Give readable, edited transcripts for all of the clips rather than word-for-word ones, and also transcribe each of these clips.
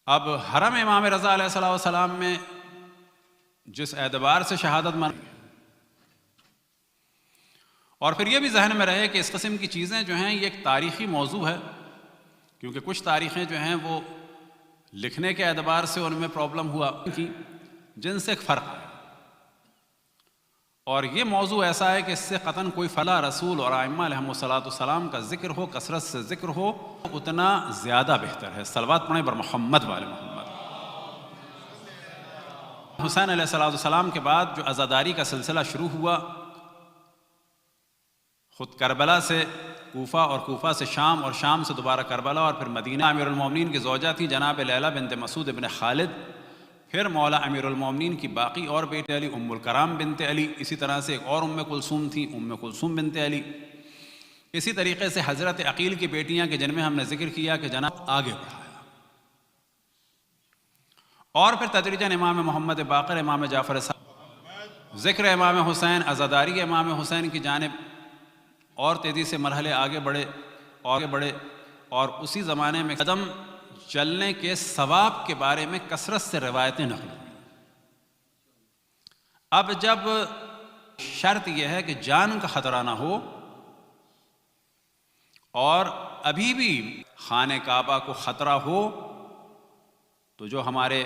اب حرم امام رضا علیہ الصلوۃ والسلام میں جس اعتبار سے شہادت من، اور پھر یہ بھی ذہن میں رہے کہ اس قسم کی چیزیں جو ہیں یہ ایک تاریخی موضوع ہے، کیونکہ کچھ تاریخیں جو ہیں وہ لکھنے کے اعتبار سے ان میں پرابلم ہوا کی جن سے ایک فرق ہے، اور یہ موضوع ایسا ہے کہ اس سے قطعاً کوئی فلا رسول اور ائمہ علیہم الصلوۃ والسلام کا ذکر ہو، کثرت سے ذکر ہو، اتنا زیادہ بہتر ہے۔ صلوات پڑھیں بر محمد وآل محمد۔ حسین علیہ الصلوۃ والسلام کے بعد جو عزاداری کا سلسلہ شروع ہوا، خود کربلا سے کوفہ اور کوفہ سے شام اور شام سے دوبارہ کربلا اور پھر مدینہ، امیر المومنین کی زوجہ تھی جناب لیلہ بنت مسعود ابن خالد، پھر مولا امیر المومنین کی باقی اور بیٹے علی، ام الکرام بنت علی، اسی طرح سے ایک اور ام کلثوم تھی، ام کلثوم بنت علی، اسی طریقے سے حضرت عقیل کی بیٹیاں کہ جن میں ہم نے ذکر کیا کہ جناب آگے بڑھایا، اور پھر تدریجاً امام محمد باقر، امام جعفر صادق، ذکر امام حسین، عزاداری امام حسین کی جانب اور تیزی سے مرحلے آگے بڑھے اور اسی زمانے میں قدم چلنے کے ثواب کے بارے میں کثرت سے روایتیں نقل ہوئی۔ اب جب شرط یہ ہے کہ جان کا خطرہ نہ ہو اور ابھی بھی خانہ کعبہ کو خطرہ ہو، تو جو ہمارے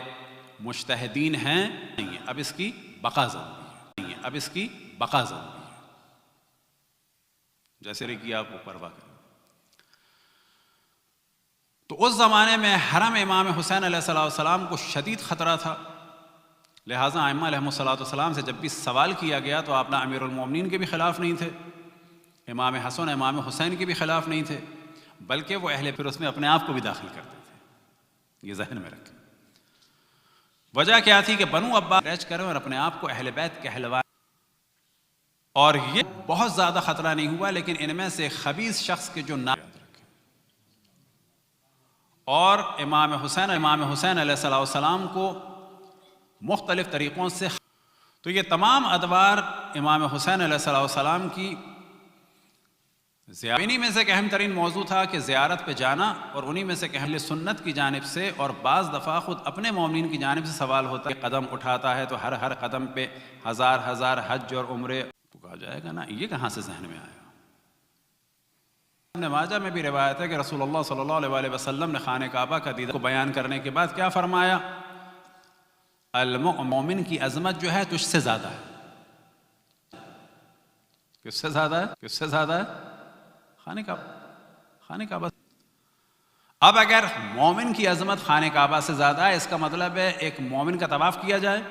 مجتہدین ہیں اب اس کی بقا ضروری ہے، جیسے کہ آپ کو پرواہ کریں۔ تو اس زمانے میں حرم امام حسین علیہ السلام کو شدید خطرہ تھا، لہٰذا ائمہ علیہم الصلوۃ والسلام سے جب بھی سوال کیا گیا تو آپ نہ امیر المومنین کے بھی خلاف نہیں تھے، امام حسن امام حسین کے بھی خلاف نہیں تھے، بلکہ وہ پھر اس میں اپنے آپ کو بھی داخل کرتے تھے۔ یہ ذہن میں رکھیں۔ وجہ کیا تھی کہ بنو عباس ریچ کریں اور اپنے آپ کو اہل بیت کہلوائیں، اور یہ بہت زیادہ خطرہ نہیں ہوا، لیکن ان میں سے خبیث شخص کے جو نام اور امام حسین علیہ السلام کو مختلف طریقوں سے، تو یہ تمام ادوار امام حسین علیہ السلام کی انہی میں سے ایک اہم ترین موضوع تھا کہ زیارت پہ جانا، اور انہی میں سے اہل سنت کی جانب سے اور بعض دفعہ خود اپنے مومنین کی جانب سے سوال ہوتا ہے کہ قدم اٹھاتا ہے تو ہر قدم پہ ہزار حج اور عمرے، تو کہا جائے گا نا یہ کہاں سے ذہن میں آیا؟ ابن ماجہ میں بھی روایت ہے کہ رسول اللہ صلی اللہ علیہ وسلم نے خانہ کعبہ کا دیدار کو بیان کرنے کے بعد کیا فرمایا؟ المؤمن کی عظمت جو ہے تجھ سے زیادہ ہے۔ کس سے زیادہ ہے؟ خانہ کعبہ۔ اب اگر مومن کی عظمت خانہ کعبہ سے زیادہ ہے، اس کا مطلب ہے ایک مومن کا طواف کیا جائے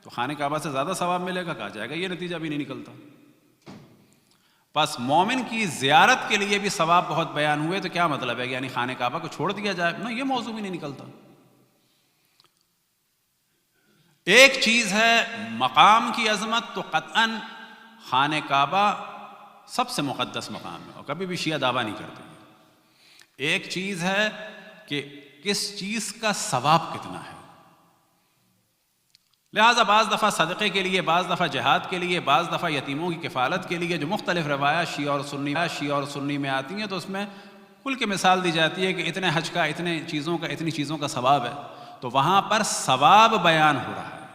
تو خانہ کعبہ سے زیادہ ثواب ملے گا، کہا جائے گا یہ نتیجہ بھی نہیں نکلتا۔ پس مومن کی زیارت کے لیے بھی ثواب بہت بیان ہوئے، تو کیا مطلب ہے؟ یعنی خانہ کعبہ کو چھوڑ دیا جائے؟ نا، یہ موضوع بھی نہیں نکلتا۔ ایک چیز ہے مقام کی عظمت، تو قطعاً خانہ کعبہ سب سے مقدس مقام ہے، اور کبھی بھی شیعہ دعویٰ نہیں کرتے۔ ایک چیز ہے کہ کس چیز کا ثواب کتنا ہے، لہٰذا بعض دفعہ صدقے کے لیے، بعض دفعہ جہاد کے لیے، بعض دفعہ یتیموں کی کفالت کے لیے جو مختلف روایات شیعہ اور سنی میں آتی ہیں، تو اس میں کل کی مثال دی جاتی ہے کہ اتنے حج کا، اتنی چیزوں کا ثواب ہے، تو وہاں پر ثواب بیان ہو رہا ہے۔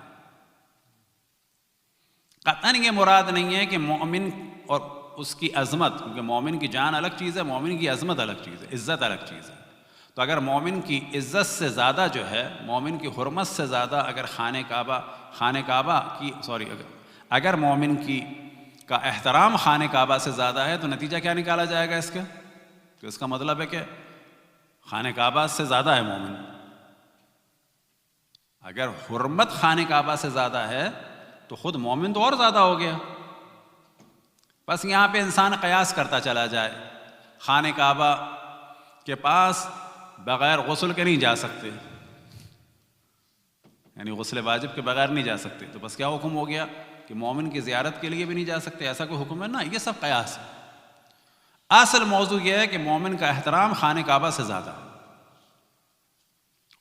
قطعاً یہ مراد نہیں ہے کہ مومن اور اس کی عظمت، کیونکہ مومن کی جان الگ چیز ہے، مومن کی عظمت الگ چیز ہے، عزت الگ چیز ہے۔ تو اگر مومن کی عزت سے زیادہ جو ہے، مومن کی حرمت سے زیادہ اگر اگر مومن کا احترام خانہ کعبہ سے زیادہ ہے، تو نتیجہ کیا نکالا جائے گا اس کے؟ تو اس کا مطلب ہے کہ خانہ کعبہ سے زیادہ ہے مومن۔ اگر حرمت خانہ کعبہ سے زیادہ ہے تو خود مومن تو اور زیادہ ہو گیا۔ بس یہاں پہ انسان قیاس کرتا چلا جائے، خانہ کعبہ کے پاس بغیر غسل کے نہیں جا سکتے، یعنی غسل واجب کے بغیر نہیں جا سکتے، تو بس کیا حکم ہو گیا کہ مومن کی زیارت کے لیے بھی نہیں جا سکتے؟ ایسا کوئی حکم ہے؟ نا، یہ سب قیاس ہے۔ اصل موضوع یہ ہے کہ مومن کا احترام خانہ کعبہ سے زیادہ ہے،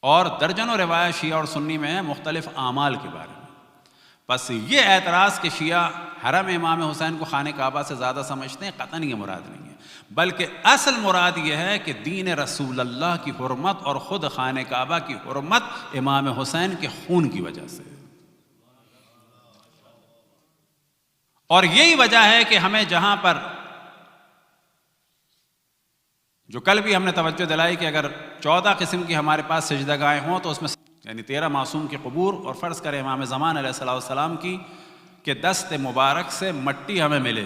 اور درجنوں روایت شیعہ اور سنی میں ہے مختلف اعمال کے بارے میں۔ بس یہ اعتراض کہ شیعہ حرم امام حسین کو خانہ کعبہ سے زیادہ سمجھتے ہیں، قطعاً یہ مراد نہیں ہے۔ بلکہ اصل مراد یہ ہے کہ دین رسول اللہ کی حرمت اور خود خانہ کعبہ کی حرمت امام حسین کے خون کی وجہ سے. اور یہی وجہ ہے کہ ہمیں جہاں پر جو کل بھی ہم نے توجہ دلائی کہ اگر 14 قسم کی ہمارے پاس سجدگاہیں ہوں تو اس میں یعنی 13 معصوم کی قبور، اور فرض کریں امام زمان علیہ السلام کی کہ دست مبارک سے مٹی ہمیں ملے،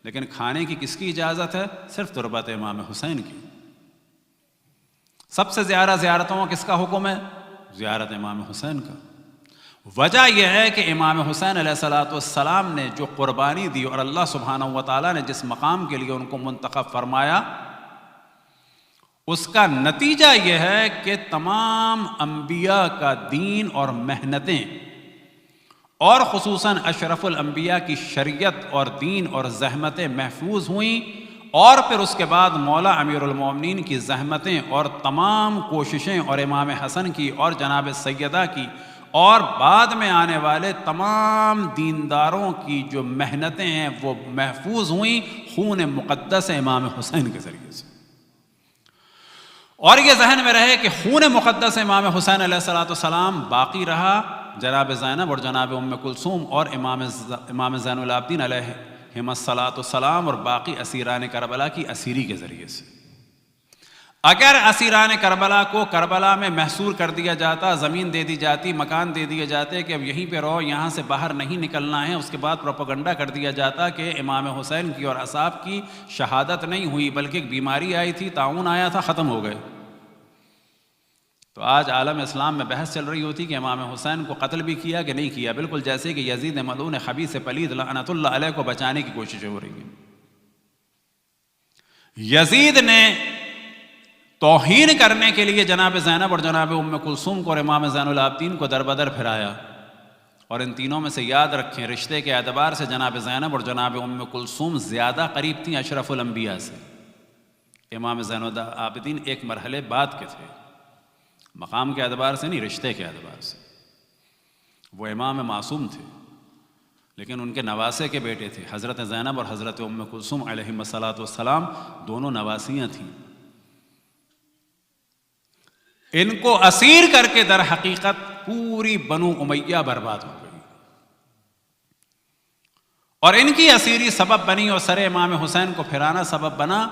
لیکن کھانے کی کس کی اجازت ہے؟ صرف تربت امام حسین کی. سب سے زیادہ زیارتوں کا کس کا حکم ہے؟ زیارت امام حسین کا. وجہ یہ ہے کہ امام حسین علیہ السلام نے جو قربانی دی اور اللہ سبحانہ و تعالیٰ نے جس مقام کے لیے ان کو منتخب فرمایا، اس کا نتیجہ یہ ہے کہ تمام انبیاء کا دین اور محنتیں، اور خصوصاً اشرف الانبیاء کی شریعت اور دین اور زحمتیں محفوظ ہوئیں، اور پھر اس کے بعد مولا امیر المومنین کی زحمتیں اور تمام کوششیں، اور امام حسن کی اور جناب سیدہ کی، اور بعد میں آنے والے تمام دینداروں کی جو محنتیں ہیں وہ محفوظ ہوئیں خون مقدس امام حسین کے ذریعے سے. اور یہ ذہن میں رہے کہ خون مقدس امام حسین علیہ السلام باقی رہا جناب زینب اور جناب ام کلثوم اور امام زین العابدین علیہم السلام اور باقی اسیران کربلا کی اسیری کے ذریعے سے. اگر اسیران کربلا کو کربلا میں محصور کر دیا جاتا، زمین دے دی جاتی، مکان دے دیے جاتے کہ اب یہیں پہ رہو، یہاں سے باہر نہیں نکلنا ہے، اس کے بعد پروپیگنڈا کر دیا جاتا کہ امام حسین کی اور اصحاب کی شہادت نہیں ہوئی بلکہ ایک بیماری آئی تھی، طاعون آیا تھا، ختم ہو گئے، تو آج عالم اسلام میں بحث چل رہی ہوتی کہ امام حسین کو قتل بھی کیا کہ نہیں کیا، بالکل جیسے کہ یزید ملعون خبیث پلید لعنت اللہ علیہ کو بچانے کی کوششیں ہو رہی ہیں. یزید نے توہین کرنے کے لیے جناب زینب اور جناب ام کلثوم کو اور امام زین العابدین کو دربدر پھرایا، اور ان تینوں میں سے یاد رکھیں رشتے کے اعتبار سے جناب زینب اور جناب ام کلثوم زیادہ قریب تھیں اشرف الانبیاء سے. امام زین العابدین ایک مرحلے بعد کے تھے، مقام کے اعتبار سے نہیں، رشتے کے اعتبار سے. وہ امام معصوم تھے لیکن ان کے نواسے کے بیٹے تھے. حضرت زینب اور حضرت ام کلثوم علیہم السلام دونوں نواسیاں تھیں. ان کو اسیر کر کے در حقیقت پوری بنو امیہ برباد ہو گئی، اور ان کی اسیری سبب بنی اور سر امام حسین کو پھرانا سبب بنا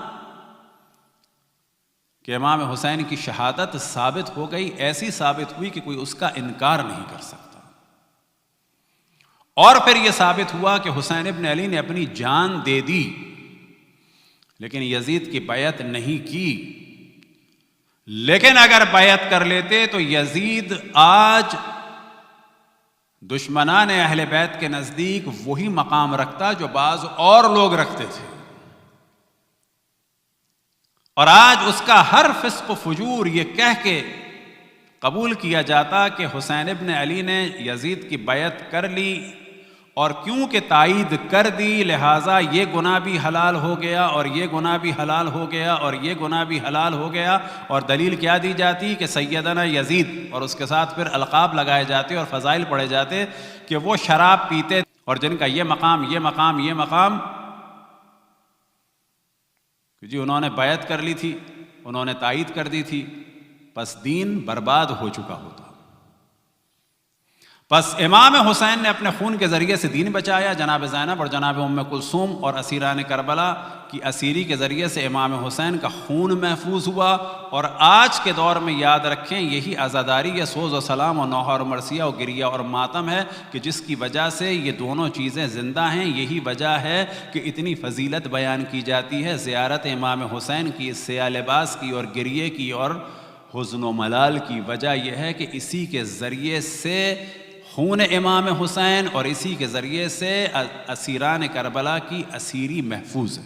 کہ امام حسین کی شہادت ثابت ہو گئی، ایسی ثابت ہوئی کہ کوئی اس کا انکار نہیں کر سکتا. اور پھر یہ ثابت ہوا کہ حسین ابن علی نے اپنی جان دے دی لیکن یزید کی بیعت نہیں کی. لیکن اگر بیعت کر لیتے تو یزید آج دشمنان اہل بیت کے نزدیک وہی مقام رکھتا جو بعض اور لوگ رکھتے تھے، اور آج اس کا ہر فسق و فجور یہ کہہ کے قبول کیا جاتا کہ حسین ابن علی نے یزید کی بیعت کر لی، اور کیونکہ تائید کر دی لہٰذا یہ گناہ بھی حلال ہو گیا اور یہ گناہ بھی حلال ہو گیا اور یہ گناہ بھی حلال ہو گیا. اور دلیل کیا دی جاتی کہ سیدنا یزید، اور اس کے ساتھ پھر القاب لگائے جاتے اور فضائل پڑھے جاتے کہ وہ شراب پیتے اور جن کا یہ مقام یہ مقام یہ مقام، جی انہوں نے بیعت کر لی تھی، انہوں نے تائید کر دی تھی، پس دین برباد ہو چکا ہوتا. بس امام حسین نے اپنے خون کے ذریعے سے دین بچایا. جناب زینب اور جناب ام کلثوم اور اسیران کربلا کی اسیری کے ذریعے سے امام حسین کا خون محفوظ ہوا. اور آج کے دور میں یاد رکھیں یہی عزاداری یا سوز و سلام اور نوحہ اور مرثیہ اور گریہ اور ماتم ہے کہ جس کی وجہ سے یہ دونوں چیزیں زندہ ہیں. یہی وجہ ہے کہ اتنی فضیلت بیان کی جاتی ہے زیارت امام حسین کی، سیاہ لباس کی اور گریے کی اور حزن و ملال کی. وجہ یہ ہے کہ اسی کے ذریعے سے خون امام حسین اور اسی کے ذریعے سے اسیران کربلا کی اسیری محفوظ ہے.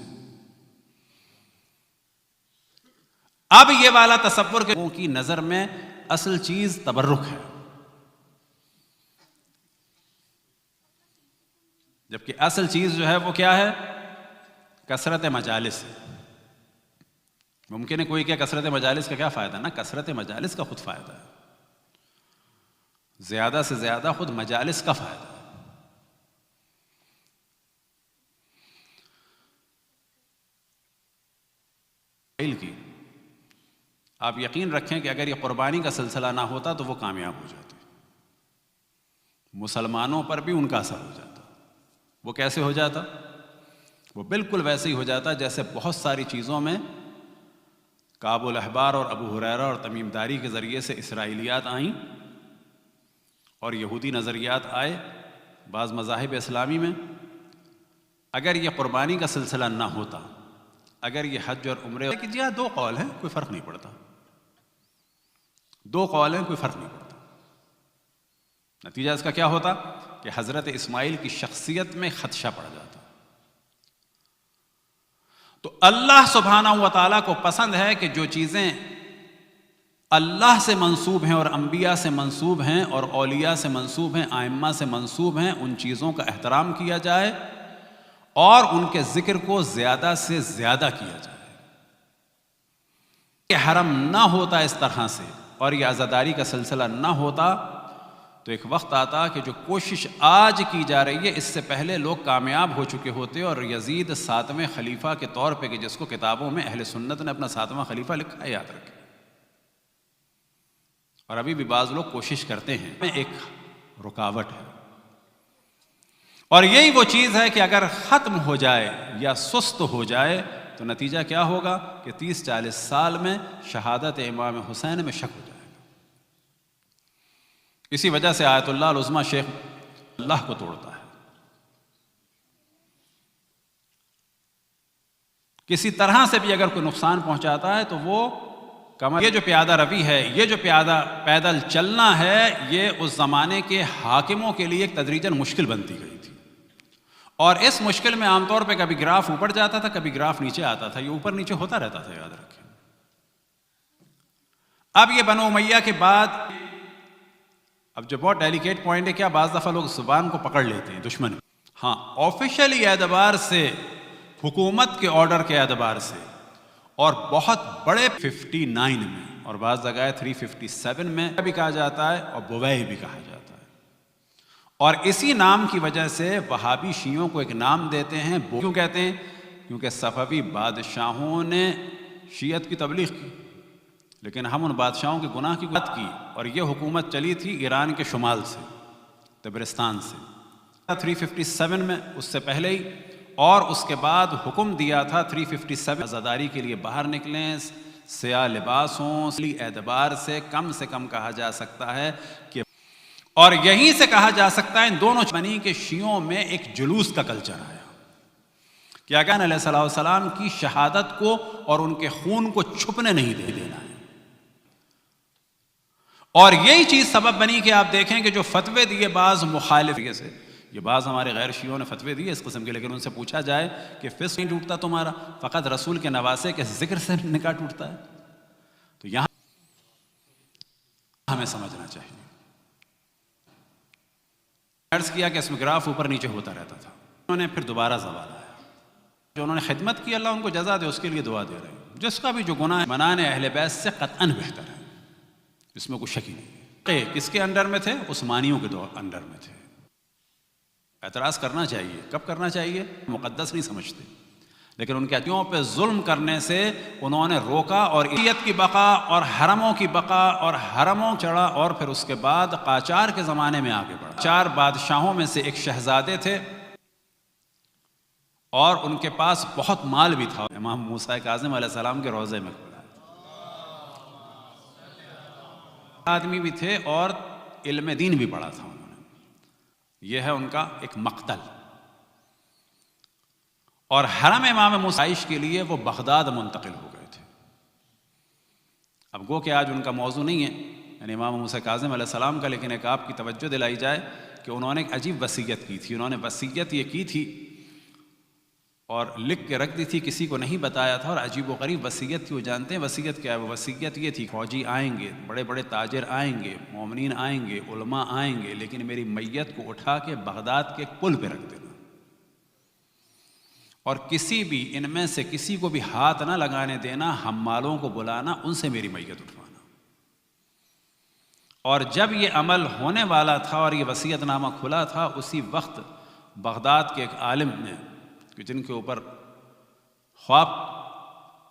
اب یہ والا تصور کی نظر میں اصل چیز تبرک ہے، جبکہ اصل چیز جو ہے وہ کیا ہے؟ کثرت مجالس. ممکن ہے کوئی کہ کثرت مجالس کا کیا فائدہ؟ نا، کثرت مجالس کا خود فائدہ ہے، زیادہ سے زیادہ خود مجالس کا فائدہ ہے. اسماعیل کی، آپ یقین رکھیں کہ اگر یہ قربانی کا سلسلہ نہ ہوتا تو وہ کامیاب ہو جاتے، مسلمانوں پر بھی ان کا اثر ہو جاتا۔ وہ کیسے ہو جاتا؟ وہ بالکل ویسے ہی ہو جاتا جیسے بہت ساری چیزوں میں کعب الاحبار اور ابو ہریرہ اور تمیم داری کے ذریعے سے اسرائیلیات آئیں اور یہودی نظریات آئے بعض مذاہب اسلامی میں۔ اگر یہ قربانی کا سلسلہ نہ ہوتا، اگر یہ حج اور عمرے کہ جی ہاں 2 قول ہیں، کوئی فرق نہیں پڑتا، 2 قول ہیں، کوئی فرق نہیں پڑتا، نتیجہ اس کا کیا ہوتا کہ حضرت اسماعیل کی شخصیت میں خدشہ پڑ جاتا۔ تو اللہ سبحانہ و تعالیٰ کو پسند ہے کہ جو چیزیں اللہ سے منسوب ہیں اور انبیاء سے منسوب ہیں اور اولیاء سے منسوب ہیں، ائمہ سے منسوب ہیں، ان چیزوں کا احترام کیا جائے اور ان کے ذکر کو زیادہ سے زیادہ کیا جائے۔ یہ حرم نہ ہوتا اس طرح سے اور یہ عزاداری کا سلسلہ نہ ہوتا تو ایک وقت آتا کہ جو کوشش آج کی جا رہی ہے اس سے پہلے لوگ کامیاب ہو چکے ہوتے، اور یزید 7ویں خلیفہ کے طور پہ، کہ جس کو کتابوں میں اہل سنت نے اپنا 7واں خلیفہ لکھا ہے، یاد رکھیں، اور ابھی بھی بعض لوگ کوشش کرتے ہیں، میں ایک رکاوٹ ہے، اور یہی وہ چیز ہے کہ اگر ختم ہو جائے یا سست ہو جائے تو نتیجہ کیا ہوگا کہ 30-40 سال میں شہادت امام حسین میں شک ہو جائے گا۔ اسی وجہ سے آیت اللہ العظمیٰ شیخ اللہ کو توڑتا ہے، کسی طرح سے بھی اگر کوئی نقصان پہنچاتا ہے تو وہ یہ جو پیادہ روی ہے، یہ جو پیدل چلنا ہے، یہ اس زمانے کے حاکموں کے لیے ایک تدریجاً مشکل بنتی گئی تھی، اور اس مشکل میں عام طور پہ کبھی گراف اوپر جاتا تھا، کبھی گراف نیچے آتا تھا، یہ اوپر نیچے ہوتا رہتا تھا، یاد رکھیں۔ اب یہ بنو امیہ کے بعد، اب جو بہت ڈیلیکیٹ پوائنٹ ہے، کیا بعض دفعہ لوگ زبان کو پکڑ لیتے ہیں دشمن، ہاں آفیشلی اعتبار سے، حکومت کے آرڈر کے اعتبار سے، اور بہت بڑے 59 میں اور بعض جگہ 357 میں بھی کہا جاتا ہے اور بویہ بھی کہا جاتا ہے، اور اسی نام کی وجہ سے وہابی شیعوں کو ایک نام دیتے ہیں۔ کیوں کہتے ہیں؟ کیونکہ صفوی بادشاہوں نے شیعت کی تبلیغ کی، لیکن ہم ان بادشاہوں کے گناہ کی بات کی، اور یہ حکومت چلی تھی ایران کے شمال سے، تبرستان سے، 357 میں، اس سے پہلے ہی، اور اس کے بعد حکم دیا تھا 357 عزاداری کے لیے باہر نکلیں، سیاہ لباس ہوں، اصلی اعتبار سے کم کہا جا سکتا ہے کہ، اور یہیں سے کہا جا سکتا ہے ان دونوں بنی کے شیعوں میں ایک جلوس کا کلچر آیا کہ اگر علیہ الصلوۃ والسلام کی شہادت کو اور ان کے خون کو چھپنے نہیں دے دینا ہے، اور یہی چیز سبب بنی کہ آپ دیکھیں کہ جو فتوے دیے بعض مخالف سے، یہ بعض ہمارے غیر شیعوں نے فتوے دیے اس قسم کے، لیکن ان سے پوچھا جائے کہ فسق نہیں ٹوٹتا تمہارا، فقط رسول کے نواسے کے ذکر سے نکاح ٹوٹتا ہے، تو یہاں ہمیں سمجھنا چاہیے۔ عرض کیا کہ اس میں گراف اوپر نیچے ہوتا رہتا تھا، انہوں نے پھر دوبارہ زوال آیا، جو انہوں نے خدمت کی اللہ ان کو جزا دے، اس کے لیے دعا دے رہے ہیں، جس کا بھی جو گناہ ہے منانے اہل بیت سے قطعاً بہتر ہے، اس میں کوئی شک ہی نہیں۔ کس کے انڈر میں تھے؟ عثمانیوں کے انڈر میں تھے۔ اعتراض کرنا چاہیے، کب کرنا چاہیے؟ مقدس نہیں سمجھتے، لیکن ان کے عتیوں پہ ظلم کرنے سے انہوں نے روکا، اور عیت کی بقا اور حرموں کی بقا اور حرموں چڑھا، اور پھر اس کے بعد قاجار کے زمانے میں آگے بڑھا۔ 4 بادشاہوں میں سے ایک شہزادے تھے اور ان کے پاس بہت مال بھی تھا، امام موسیٰ کاظم علیہ السلام کے روضے میں کھلا آدمی بھی تھے اور علم دین بھی پڑھا تھا انہوں نے، یہ ہے ان کا ایک مقتل۔ اور حرم امام موسیٰ کے لیے وہ بغداد منتقل ہو گئے تھے۔ اب گو کہ آج ان کا موضوع نہیں ہے، یعنی امام موسیٰ کاظم علیہ السلام کا، لیکن ایک آپ کی توجہ دلائی جائے کہ انہوں نے ایک عجیب وصیت کی تھی۔ انہوں نے وصیت یہ کی تھی اور لکھ کے رکھ دی تھی، کسی کو نہیں بتایا تھا، اور عجیب و غریب وصیت تھی۔ وہ جانتے ہیں وصیت کیا ہے؟ وہ وصیت یہ تھی، فوجی آئیں گے، بڑے بڑے تاجر آئیں گے، مومنین آئیں گے، علماء آئیں گے، لیکن میری میت کو اٹھا کے بغداد کے پل پہ رکھ دینا، اور کسی بھی ان میں سے کسی کو بھی ہاتھ نہ لگانے دینا، حمالوں کو بلانا، ان سے میری میت اٹھوانا۔ اور جب یہ عمل ہونے والا تھا اور یہ وصیت نامہ کھلا تھا، اسی وقت بغداد کے ایک عالم نے، کہ جن کے اوپر خواب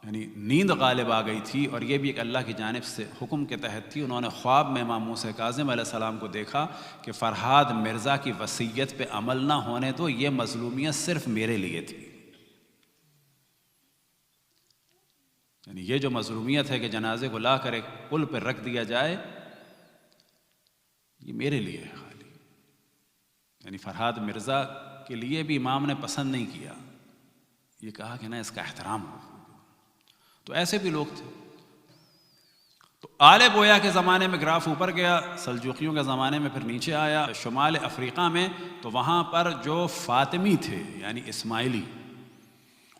یعنی نیند غالب آ گئی تھی، اور یہ بھی ایک اللہ کی جانب سے حکم کے تحت تھی۔ انہوں نے خواب میں امام موسیٰ کاظم علیہ السلام کو دیکھا کہ فرہاد مرزا کی وصیت پہ عمل نہ ہونے تو یہ مظلومیت صرف میرے لیے تھی۔ یعنی یہ جو مظلومیت ہے کہ جنازے کو لا کر ایک پل پہ رکھ دیا جائے، یہ میرے لیے ہے خالی۔ یعنی فرہاد مرزا کے لیے بھی امام نے پسند نہیں کیا، یہ کہا کہ نہ اس کا احترام ہو۔ تو ایسے بھی لوگ تھے۔ تو آل بویا کے زمانے میں گراف اوپر گیا، سلجوقیوں کے زمانے میں پھر نیچے آیا۔ شمال افریقہ میں تو وہاں پر جو فاطمی تھے یعنی اسماعیلی،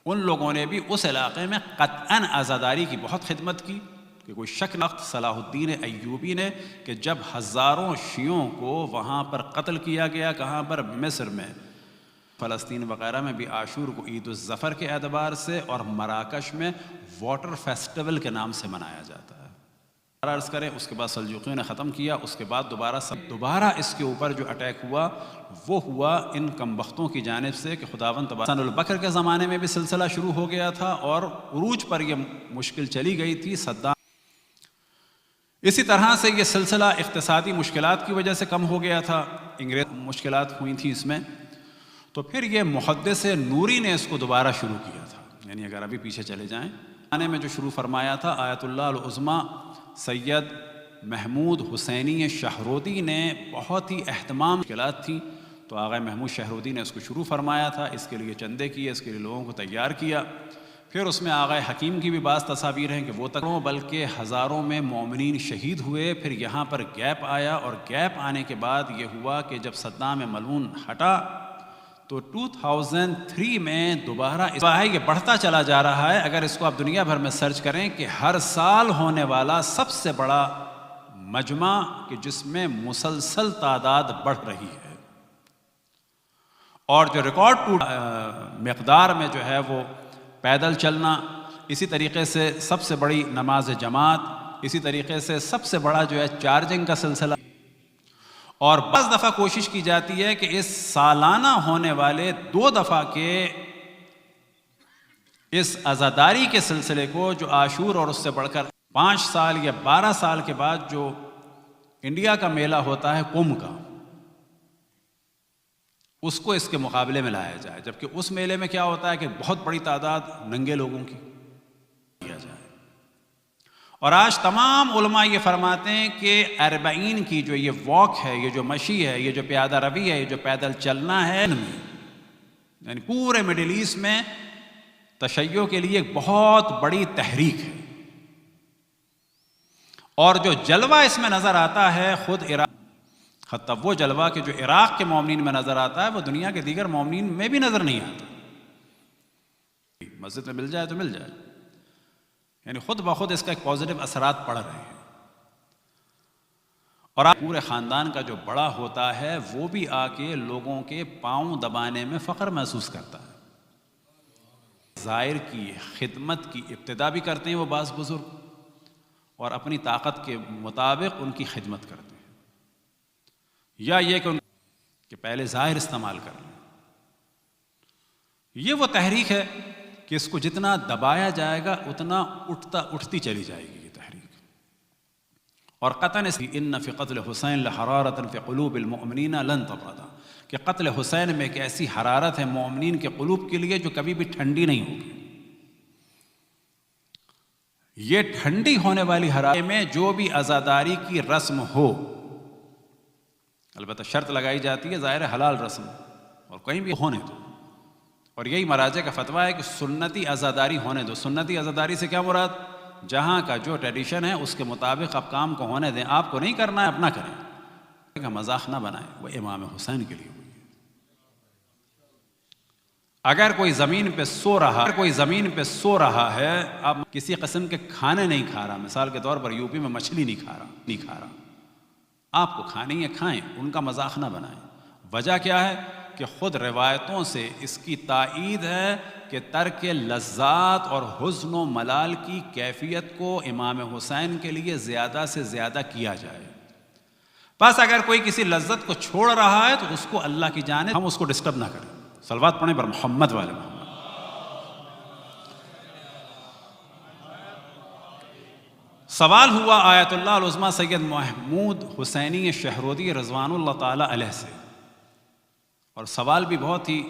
ان لوگوں نے بھی اس علاقے میں قطعاً عزاداری کی بہت خدمت کی، کہ کوئی شک نہ صلاح الدین ایوبی نے کہ جب ہزاروں شیعوں کو وہاں پر قتل کیا گیا، کہاں پر؟ مصر میں، فلسطین وغیرہ میں بھی عاشور کو عید الظفر کے اعتبار سے، اور مراکش میں واٹر فیسٹیول کے نام سے منایا جاتا ہے۔ عرض کریں اس کے بعد سلجوقیوں نے ختم کیا، اس کے بعد دوبارہ اس کے اوپر جو اٹیک ہوا وہ ہوا ان کمبختوں کی جانب سے کہ خداوند تبارک حسن البکر کے زمانے میں بھی سلسلہ شروع ہو گیا تھا، اور عروج پر یہ مشکل چلی گئی تھی۔ صدام اسی طرح سے یہ سلسلہ اقتصادی مشکلات کی وجہ سے کم ہو گیا تھا، انگریز مشکلات ہوئی تھیں اس میں، تو پھر یہ محدث نوری نے اس کو دوبارہ شروع کیا تھا۔ یعنی اگر ابھی پیچھے چلے جائیں، آنے میں جو شروع فرمایا تھا آیت اللہ العظمیٰ سید محمود حسینی شہرودی نے، بہت ہی اہتمام مشکلات تھیں، تو آغا محمود شہرودی نے اس کو شروع فرمایا تھا، اس کے لیے چندے کیے، اس کے لیے لوگوں کو تیار کیا۔ پھر اس میں آغا حکیم کی بھی بعض تصاویر ہیں کہ وہ تکروں بلکہ ہزاروں میں مومنین شہید ہوئے۔ پھر یہاں پر گیپ آیا، اور گیپ آنے کے بعد یہ ہوا کہ جب صدام ملعون ہٹا تو 2003 میں دوبارہ یہ بڑھتا چلا جا رہا ہے۔ اگر اس کو آپ دنیا بھر میں سرچ کریں کہ ہر سال ہونے والا سب سے بڑا مجمع کہ جس میں مسلسل تعداد بڑھ رہی ہے، اور جو ریکارڈ مقدار میں جو ہے وہ پیدل چلنا، اسی طریقے سے سب سے بڑی نماز جماعت، اسی طریقے سے سب سے بڑا جو ہے چارجنگ کا سلسلہ، اور بعض دفعہ کوشش کی جاتی ہے کہ اس سالانہ ہونے والے 2 دفعہ کے اس عزاداری کے سلسلے کو، جو عاشور اور اس سے بڑھ کر 5 سال یا 12 سال کے بعد جو انڈیا کا میلہ ہوتا ہے کمبھ کا، اس کو اس کے مقابلے میں لایا جائے، جبکہ اس میلے میں کیا ہوتا ہے کہ بہت بڑی تعداد ننگے لوگوں کی کیا جائے۔ اور آج تمام علماء یہ فرماتے ہیں کہ 40 کی جو یہ واک ہے، یہ جو مشی ہے، یہ جو پیادہ روی ہے، یہ جو پیدل چلنا ہے، یعنی پورے مڈل ایسٹ میں تشیع کے لیے ایک بہت بڑی تحریک ہے۔ اور جو جلوہ اس میں نظر آتا ہے خود عراق، حتیٰ وہ جلوہ کہ جو عراق کے مومنین میں نظر آتا ہے وہ دنیا کے دیگر مومنین میں بھی نظر نہیں آتا۔ مسجد میں مل جائے تو مل جائے، یعنی خود بخود اس کا ایک پازیٹیو اثرات پڑ رہے ہیں۔ اور آپ پورے خاندان کا جو بڑا ہوتا ہے وہ بھی آ کے لوگوں کے پاؤں دبانے میں فخر محسوس کرتا ہے۔ زائر کی خدمت کی ابتدا بھی کرتے ہیں وہ بعض بزرگ، اور اپنی طاقت کے مطابق ان کی خدمت کرتے ہیں، یا یہ کہ پہلے ظاہر استعمال کر لیں۔ یہ وہ تحریک ہے کہ اس کو جتنا دبایا جائے گا اتنا اٹھتی چلی جائے گی یہ تحریک۔ اور قطعاً ان فی قتل حسین لحرارۃ فی قلوب المؤمنین لن تبرد، کہ قتل حسین میں ایک ایسی حرارت ہے مومنین کے قلوب کے لیے جو کبھی بھی ٹھنڈی نہیں ہوگی۔ یہ ٹھنڈی ہونے والی حرارت میں جو بھی عزاداری کی رسم ہو، البتہ شرط لگائی جاتی ہے ظاہر حلال رسم، اور کہیں بھی ہونے دو، اور یہی مراجع کا فتویٰ ہے کہ سنتی عزاداری ہونے دو۔ سنتی عزاداری سے کیا مراد؟ جہاں کا جو ٹریڈیشن ہے اس کے مطابق آپ کام کو ہونے دیں، آپ کو نہیں کرنا ہے اپنا کریں، کا مذاق نہ بنائیں، وہ امام حسین کے لیے ہوئی ہے۔ اگر کوئی زمین پہ سو رہا ہے، آپ کسی قسم کے کھانے نہیں کھا رہا، مثال کے طور پر یوپی میں مچھلی نہیں کھا رہا، آپ کو کھانی ہے کھائیں، ان کا مذاق نہ بنائیں۔ وجہ کیا ہے کہ خود روایتوں سے اس کی تائید ہے کہ ترک لذات اور حزن و ملال کی کیفیت کو امام حسین کے لیے زیادہ سے زیادہ کیا جائے۔ بس اگر کوئی کسی لذت کو چھوڑ رہا ہے تو اس کو اللہ کی جانب ہم اس کو ڈسٹرب نہ کریں۔ صلوات پڑھیں پر محمد والے محمد۔ سوال ہوا آیت اللہ العظمیٰ سید محمود حسینی شہرودی رضوان اللہ تعالیٰ علیہ سے، اور سوال بھی بہت ہی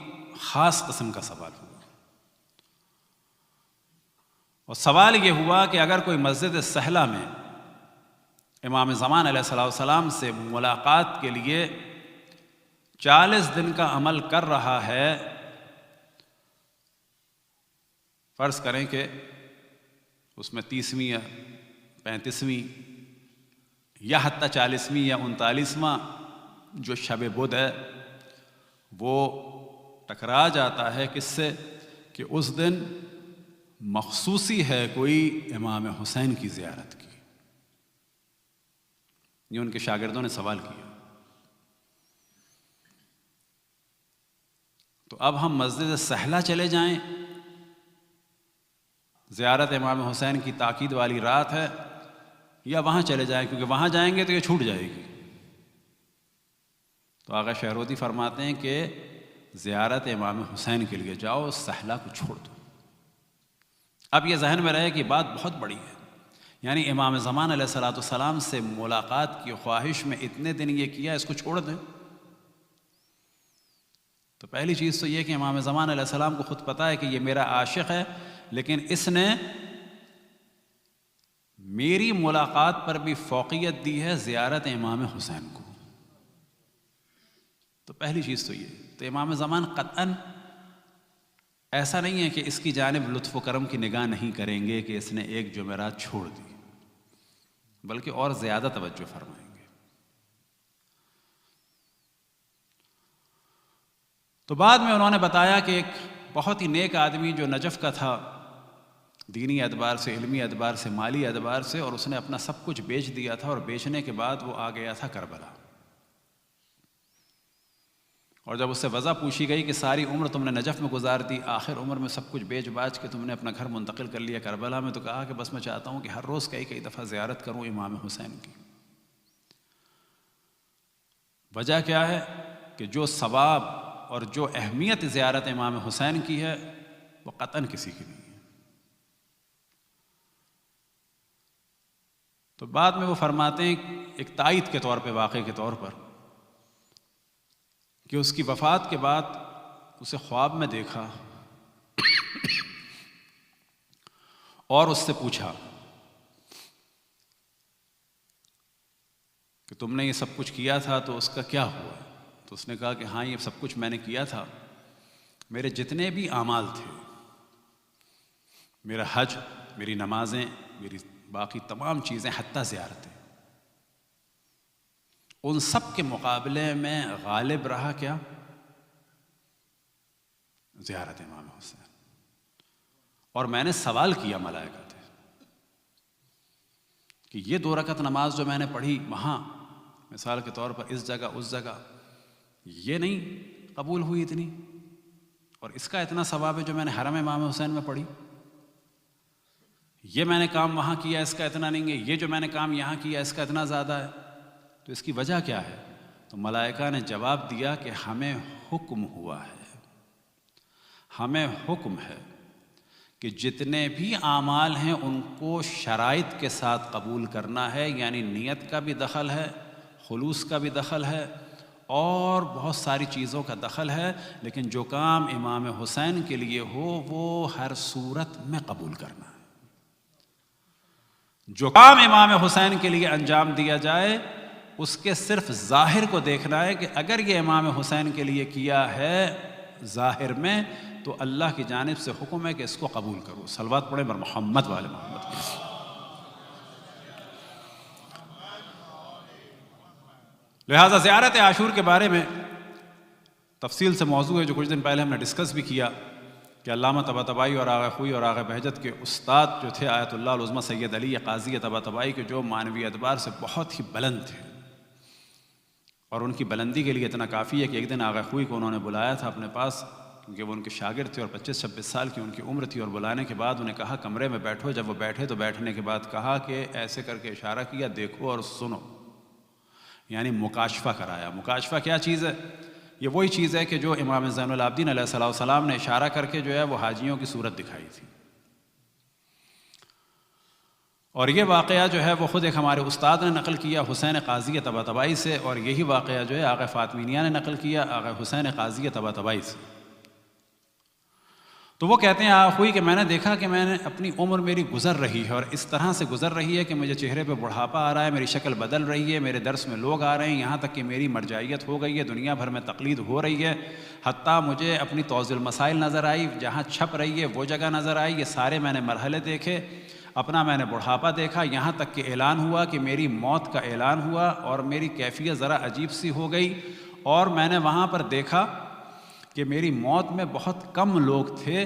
خاص قسم کا سوال ہوا، اور سوال یہ ہوا کہ اگر کوئی مسجد سہلہ میں امام زمان علیہ السلام سے ملاقات کے لیے 40 دن کا عمل کر رہا ہے، فرض کریں کہ اس میں 30ویں یا 35ویں یا حتیٰ 40ویں یا 39واں جو شب بدھ ہے وہ ٹکرا جاتا ہے کس سے کہ اس دن مخصوصی ہے کوئی امام حسین کی زیارت کی. یہ ان کے شاگردوں نے سوال کیا. تو اب ہم مسجد سہلہ چلے جائیں، زیارت امام حسین کی تاکید والی رات ہے، یا وہاں چلے جائیں کیونکہ وہاں جائیں گے تو یہ چھوٹ جائے گی. تو آقا شہرودی فرماتے ہیں کہ زیارت امام حسین کے لیے جاؤ، سہلہ کو چھوڑ دو. اب یہ ذہن میں رہے کہ بات بہت بڑی ہے، یعنی امام زمان علیہ السلام سے ملاقات کی خواہش میں اتنے دن یہ کیا، اس کو چھوڑ دیں. تو پہلی چیز تو یہ کہ امام زمان علیہ السلام کو خود پتہ ہے کہ یہ میرا عاشق ہے، لیکن اس نے میری ملاقات پر بھی فوقیت دی ہے زیارت امام حسین کو. تو پہلی چیز تو یہ. تو امام زمان قطعاً ایسا نہیں ہے کہ اس کی جانب لطف و کرم کی نگاہ نہیں کریں گے کہ اس نے ایک جمعرات چھوڑ دی، بلکہ اور زیادہ توجہ فرمائیں گے. تو بعد میں انہوں نے بتایا کہ ایک بہت ہی نیک آدمی جو نجف کا تھا، دینی اعتبار سے، علمی اعتبار سے، مالی اعتبار سے، اور اس نے اپنا سب کچھ بیچ دیا تھا، اور بیچنے کے بعد وہ آ گیا تھا کربلا. اور جب اس سے وجہ پوچھی گئی کہ ساری عمر تم نے نجف میں گزار دی، آخر عمر میں سب کچھ بیچ باچ کے تم نے اپنا گھر منتقل کر لیا کربلا میں، تو کہا کہ بس میں چاہتا ہوں کہ ہر روز کئی دفعہ زیارت کروں امام حسین کی. وجہ کیا ہے کہ جو ثواب اور جو اہمیت زیارت امام حسین کی ہے وہ قطعاً کسی کی نہیں ہے. تو بعد میں وہ فرماتے ہیں ایک تائید کے طور پہ، واقعے کے طور پر، کہ اس کی وفات کے بعد اسے خواب میں دیکھا اور اس سے پوچھا کہ تم نے یہ سب کچھ کیا تھا تو اس کا کیا ہوا؟ تو اس نے کہا کہ ہاں یہ سب کچھ میں نے کیا تھا، میرے جتنے بھی اعمال تھے، میرا حج، میری نمازیں، میری باقی تمام چیزیں حتیٰ زیارتیں، ان سب کے مقابلے میں غالب رہا کیا؟ زیارت امام حسین. اور میں نے سوال کیا ملائکہ سے کہ یہ 2 رکعت نماز جو میں نے پڑھی وہاں، مثال کے طور پر اس جگہ اس جگہ، یہ نہیں قبول ہوئی اتنی، اور اس کا اتنا ثواب ہے جو میں نے حرم امام حسین میں پڑھی. یہ میں نے کام وہاں کیا، اس کا اتنا نہیں ہے، یہ جو میں نے کام یہاں کیا اس کا اتنا زیادہ ہے. تو اس کی وجہ کیا ہے؟ تو ملائکہ نے جواب دیا کہ ہمیں حکم ہوا ہے، ہمیں حکم ہے کہ جتنے بھی اعمال ہیں ان کو شرائط کے ساتھ قبول کرنا ہے، یعنی نیت کا بھی دخل ہے، خلوص کا بھی دخل ہے، اور بہت ساری چیزوں کا دخل ہے، لیکن جو کام امام حسین کے لیے ہو وہ ہر صورت میں قبول کرنا ہے. جو کام امام حسین کے لیے انجام دیا جائے اس کے صرف ظاہر کو دیکھنا ہے کہ اگر یہ امام حسین کے لیے کیا ہے ظاہر میں تو اللہ کی جانب سے حکم ہے کہ اس کو قبول کرو. صلوات پڑھیں بر محمد والے محمد کی. لہٰذا زیارت عاشور کے بارے میں تفصیل سے موضوع ہے جو کچھ دن پہلے ہم نے ڈسکس بھی کیا کہ علامہ طباطبائی اور آغا خوئی اور آغا بہجت کے استاد جو تھے آیت اللہ العظمیٰ سید علی قاضی طباطبائی کے، جو معنوی اعتبار سے بہت ہی بلند تھے، اور ان کی بلندی کے لیے اتنا کافی ہے کہ ایک دن آغا خوئی کو انہوں نے بلایا تھا اپنے پاس، کیونکہ وہ ان کے شاگرد تھے اور 25-26 سال کی ان کی عمر تھی، اور بلانے کے بعد انہیں کہا کمرے میں بیٹھو. جب وہ بیٹھے تو بیٹھنے کے بعد کہا کہ ایسے کر کے اشارہ کیا، دیکھو اور سنو، یعنی مکاشفہ کرایا. مکاشفہ کیا چیز ہے؟ یہ وہی چیز ہے کہ جو امام زین العابدین علیہ السلام نے اشارہ کر کے جو ہے وہ حاجیوں کی صورت دکھائی تھی. اور یہ واقعہ جو ہے وہ خود ایک ہمارے استاد نے نقل کیا حسین قاضی طباطبائی سے، اور یہی واقعہ جو ہے آغا فاطمیہ نے نقل کیا آغا حسین قاضی طباطبائی سے۔ تو وہ کہتے ہیں ہوئی کہ میں نے دیکھا کہ میں نے اپنی عمر میری گزر رہی ہے، اور اس طرح سے گزر رہی ہے کہ مجھے چہرے پہ بڑھاپا آ رہا ہے، میری شکل بدل رہی ہے، میرے درس میں لوگ آ رہے ہیں، یہاں تک کہ میری مرجعیت ہو گئی ہے، دنیا بھر میں تقلید ہو رہی ہے، حتیٰ مجھے اپنی توضیح المسائل نظر آئی، جہاں چھپ رہی ہے وہ جگہ نظر آئی، یہ سارے میں نے مرحلے دیکھے، اپنا میں نے بڑھاپا دیکھا، یہاں تک کہ اعلان ہوا کہ میری موت کا اعلان ہوا، اور میری کیفیت ذرا عجیب سی ہو گئی، اور میں نے وہاں پر دیکھا کہ میری موت میں بہت کم لوگ تھے،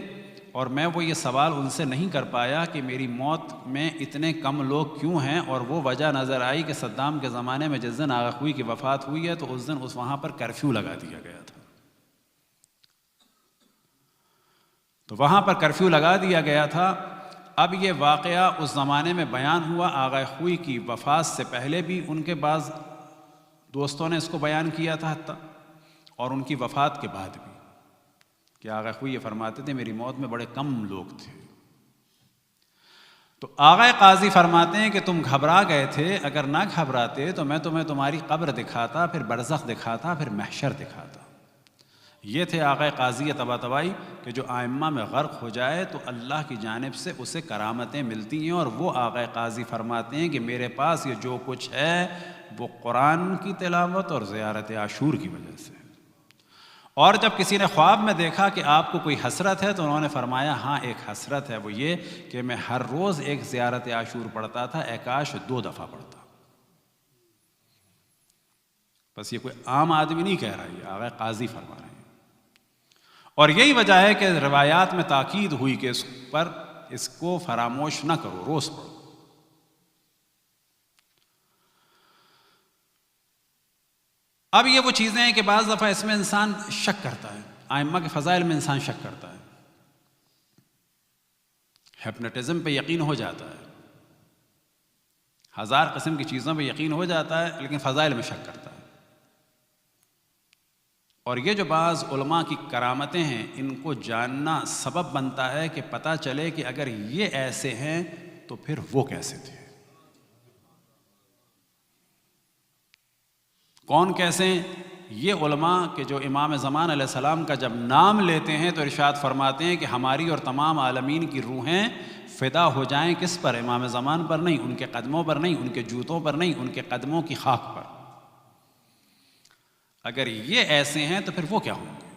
اور میں وہ یہ سوال ان سے نہیں کر پایا کہ میری موت میں اتنے کم لوگ کیوں ہیں، اور وہ وجہ نظر آئی کہ صدام کے زمانے میں جس دن آغا خوئی کی وفات ہوئی ہے تو اس دن وہاں پر کرفیو لگا دیا گیا تھا، تو وہاں پر کرفیو لگا دیا گیا تھا۔ اب یہ واقعہ اس زمانے میں بیان ہوا، آغا خوئی کی وفات سے پہلے بھی ان کے بعض دوستوں نے اس کو بیان کیا تھا حتیٰ، اور ان کی وفات کے بعد بھی، کہ آغا خوئی یہ فرماتے تھے میری موت میں بڑے کم لوگ تھے۔ تو آغا قاضی فرماتے ہیں کہ تم گھبرا گئے تھے، اگر نہ گھبراتے تو میں تمہیں تمہاری قبر دکھاتا، پھر برزخ دکھاتا، پھر محشر دکھاتا۔ یہ تھے آغا قاضی طباطبائی کہ جو ائمہ میں غرق ہو جائے تو اللہ کی جانب سے اسے کرامتیں ملتی ہیں، اور وہ آغا قاضی فرماتے ہیں کہ میرے پاس یہ جو کچھ ہے وہ قرآن کی تلاوت اور زیارت عاشور کی وجہ سے۔ اور جب کسی نے خواب میں دیکھا کہ آپ کو کوئی حسرت ہے تو انہوں نے فرمایا ہاں ایک حسرت ہے، وہ یہ کہ میں ہر روز ایک زیارت عاشور پڑھتا تھا، اے کاش 2 دفعہ پڑھتا۔ بس یہ کوئی عام آدمی نہیں کہہ رہا، یہ آغا قاضی فرما رہے ہیں، اور یہی وجہ ہے کہ روایات میں تاکید ہوئی کہ اس کو فراموش نہ کرو، روز پڑھو۔ اب یہ وہ چیزیں ہیں کہ بعض دفعہ اس میں انسان شک کرتا ہے، ائمہ کے فضائل میں انسان شک کرتا ہے، ہپنوٹزم پہ یقین ہو جاتا ہے، 1000 قسم کی چیزوں پہ یقین ہو جاتا ہے، لیکن فضائل میں شک کرتا ہے۔ اور یہ جو بعض علماء کی کرامتیں ہیں ان کو جاننا سبب بنتا ہے کہ پتہ چلے کہ اگر یہ ایسے ہیں تو پھر وہ کیسے تھے، کون کیسے ہیں؟ یہ علماء کہ جو امام زمان علیہ السلام کا جب نام لیتے ہیں تو ارشاد فرماتے ہیں کہ ہماری اور تمام عالمین کی روحیں فدا ہو جائیں، کس پر؟ امام زمان پر نہیں، ان کے قدموں پر نہیں، ان کے جوتوں پر نہیں، ان کے قدموں کی خاک پر۔ اگر یہ ایسے ہیں تو پھر وہ کیا ہوں گے؟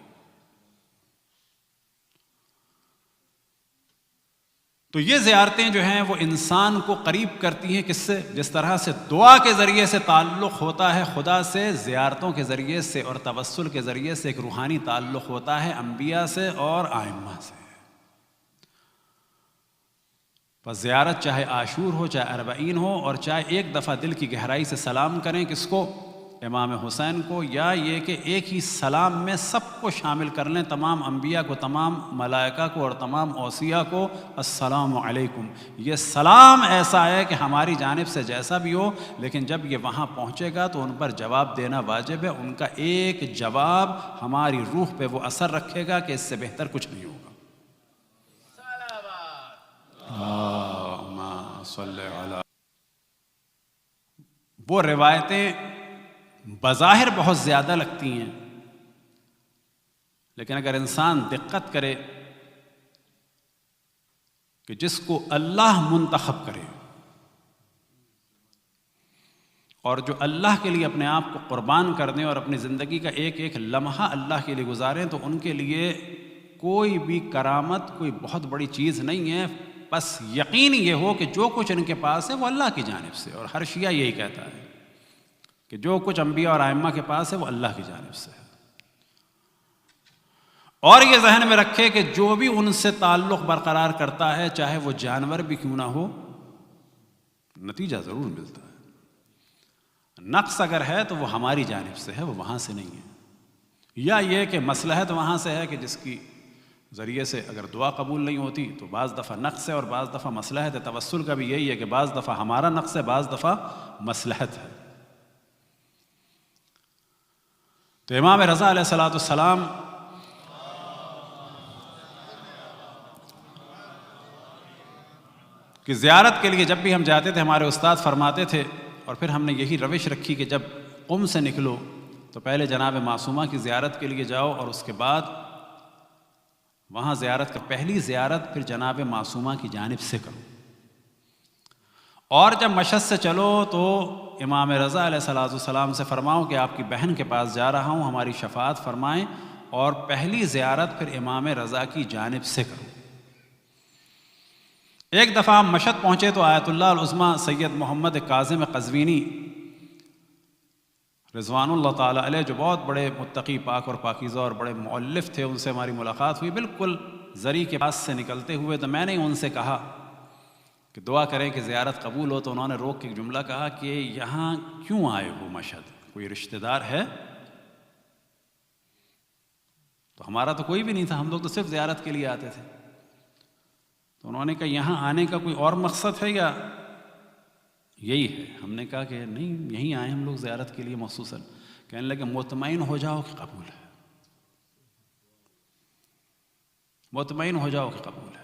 تو یہ زیارتیں جو ہیں وہ انسان کو قریب کرتی ہیں، کس سے؟ جس طرح سے دعا کے ذریعے سے تعلق ہوتا ہے خدا سے، زیارتوں کے ذریعے سے اور توسل کے ذریعے سے ایک روحانی تعلق ہوتا ہے انبیاء سے اور ائمہ سے۔ بس زیارت چاہے عاشور ہو، چاہے اربعین ہو، اور چاہے ایک دفعہ دل کی گہرائی سے سلام کریں، کس کو؟ امام حسین کو، یا یہ کہ ایک ہی سلام میں سب کو شامل کر لیں، تمام انبیاء کو، تمام ملائکہ کو اور تمام اوصیاء کو، السلام علیکم۔ یہ سلام ایسا ہے کہ ہماری جانب سے جیسا بھی ہو، لیکن جب یہ وہاں پہنچے گا تو ان پر جواب دینا واجب ہے، ان کا ایک جواب ہماری روح پہ وہ اثر رکھے گا کہ اس سے بہتر کچھ نہیں ہوگا۔ اللہم صلی علی۔ وہ روایتیں بظاہر بہت زیادہ لگتی ہیں، لیکن اگر انسان دقت کرے کہ جس کو اللہ منتخب کرے اور جو اللہ کے لیے اپنے آپ کو قربان کر دیں اور اپنی زندگی کا ایک ایک لمحہ اللہ کے لیے گزاریں، تو ان کے لیے کوئی بھی کرامت کوئی بہت بڑی چیز نہیں ہے، بس یقین یہ ہو کہ جو کچھ ان کے پاس ہے وہ اللہ کی جانب سے، اور ہر شیعہ یہی کہتا ہے کہ جو کچھ انبیاء اور ائمہ کے پاس ہے وہ اللہ کی جانب سے ہے، اور یہ ذہن میں رکھے کہ جو بھی ان سے تعلق برقرار کرتا ہے چاہے وہ جانور بھی کیوں نہ ہو، نتیجہ ضرور ملتا ہے۔ نقص اگر ہے تو وہ ہماری جانب سے ہے، وہ وہاں سے نہیں ہے، یا یہ کہ مصلحت وہاں سے ہے کہ جس کی ذریعے سے اگر دعا قبول نہیں ہوتی تو بعض دفعہ نقص ہے اور بعض دفعہ مصلحت ہے۔ توسل کا بھی یہی ہے کہ بعض دفعہ ہمارا نقص ہے، بعض دفعہ مصلحت ہے۔ تو امام رضا علیہ السلام کہ زیارت کے لیے جب بھی ہم جاتے تھے ہمارے استاد فرماتے تھے، اور پھر ہم نے یہی روش رکھی کہ جب قم سے نکلو تو پہلے جناب معصومہ کی زیارت کے لیے جاؤ، اور اس کے بعد وہاں زیارت کا پہلی زیارت پھر جناب معصومہ کی جانب سے کرو، اور جب مشہد سے چلو تو امام رضا علیہ السلام سے فرماؤ کہ آپ کی بہن کے پاس جا رہا ہوں، ہماری شفاعت فرمائیں، اور پہلی زیارت پھر امام رضا کی جانب سے کرو۔ ایک دفعہ ہم مشہد پہنچے تو آیت اللہ العظمیٰ سید محمد کاظم قزوینی رضوان اللہ تعالیٰ علیہ، جو بہت بڑے متقی پاک اور پاکیزہ اور بڑے مؤلف تھے، ان سے ہماری ملاقات ہوئی بالکل زری کے پاس سے نکلتے ہوئے۔ تو میں نے ان سے کہا کہ دعا کریں کہ زیارت قبول ہو، تو انہوں نے روک کے ایک جملہ کہا کہ یہاں کیوں آئے ہو مشہد، کوئی رشتہ دار ہے؟ تو ہمارا تو کوئی بھی نہیں تھا، ہم لوگ تو صرف زیارت کے لیے آتے تھے۔ تو انہوں نے کہا یہاں آنے کا کوئی اور مقصد ہے یا یہی ہے؟ ہم نے کہا کہ نہیں، یہیں آئے ہم لوگ زیارت کے لیے مخصوصاً۔ کہنے لگے مطمئن ہو جاؤ کہ قبول ہے، مطمئن ہو جاؤ کہ قبول ہے۔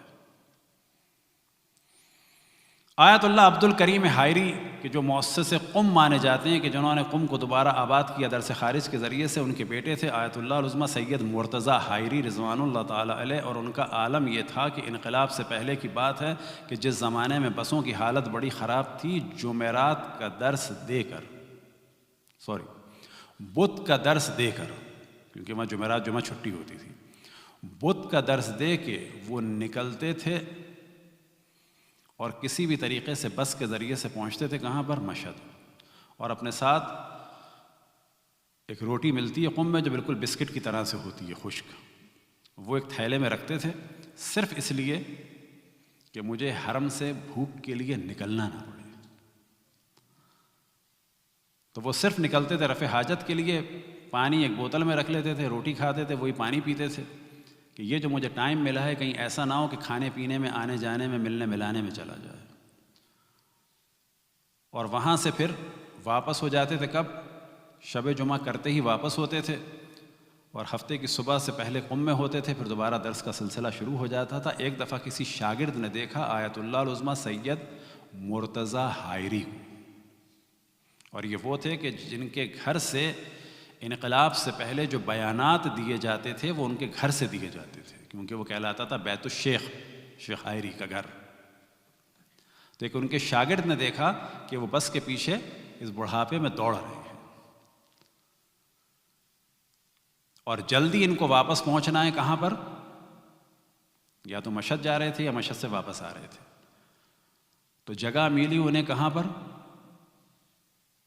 آیت اللہ عبد الکریم حائری کہ جو مؤسس قم مانے جاتے ہیں، کہ جنہوں نے قم کو دوبارہ آباد کیا درس خارج کے ذریعے سے، ان کے بیٹے تھے آیت اللہ العظمیٰ سید مرتضیٰ حائری رضوان اللہ تعالیٰ علیہ، اور ان کا عالم یہ تھا کہ انقلاب سے پہلے کی بات ہے کہ جس زمانے میں بسوں کی حالت بڑی خراب تھی، جمعرات کا درس دے کر بدھ کا درس دے کر، کیونکہ وہاں جمعرات جمعہ چھٹی ہوتی تھی، بدھ کا درس دے کے وہ نکلتے تھے اور کسی بھی طریقے سے بس کے ذریعے سے پہنچتے تھے کہاں پر؟ مشہد، اور اپنے ساتھ ایک روٹی ملتی ہے قم میں جو بالکل بسکٹ کی طرح سے ہوتی ہے خشک، وہ ایک تھیلے میں رکھتے تھے صرف اس لیے کہ مجھے حرم سے بھوک کے لیے نکلنا نہ پڑے۔ تو وہ صرف نکلتے تھے رفع حاجت کے لیے، پانی ایک بوتل میں رکھ لیتے تھے، روٹی کھاتے تھے، وہی پانی پیتے تھے کہ یہ جو مجھے ٹائم ملا ہے کہیں ایسا نہ ہو کہ کھانے پینے میں، آنے جانے میں، ملنے ملانے میں چلا جائے۔ اور وہاں سے پھر واپس ہو جاتے تھے، کب؟ شب جمعہ کرتے ہی واپس ہوتے تھے، اور ہفتے کی صبح سے پہلے قم میں ہوتے تھے، پھر دوبارہ درس کا سلسلہ شروع ہو جاتا تھا۔ ایک دفعہ کسی شاگرد نے دیکھا آیت اللہ العظمیٰ سید مرتضیٰ حائری کو، اور یہ وہ تھے کہ جن کے گھر سے انقلاب سے پہلے جو بیانات دیے جاتے تھے وہ ان کے گھر سے دیے جاتے تھے، کیونکہ وہ کہلاتا تھا بیت الشیخ، شیخ حائری کا گھر۔ تو ایک ان کے شاگرد نے دیکھا کہ وہ بس کے پیچھے اس بڑھاپے میں دوڑ رہے ہیں، اور جلدی ان کو واپس پہنچنا ہے کہاں پر؟ یا تو مشہد جا رہے تھے یا مشہد سے واپس آ رہے تھے۔ تو جگہ ملی انہیں کہاں پر؟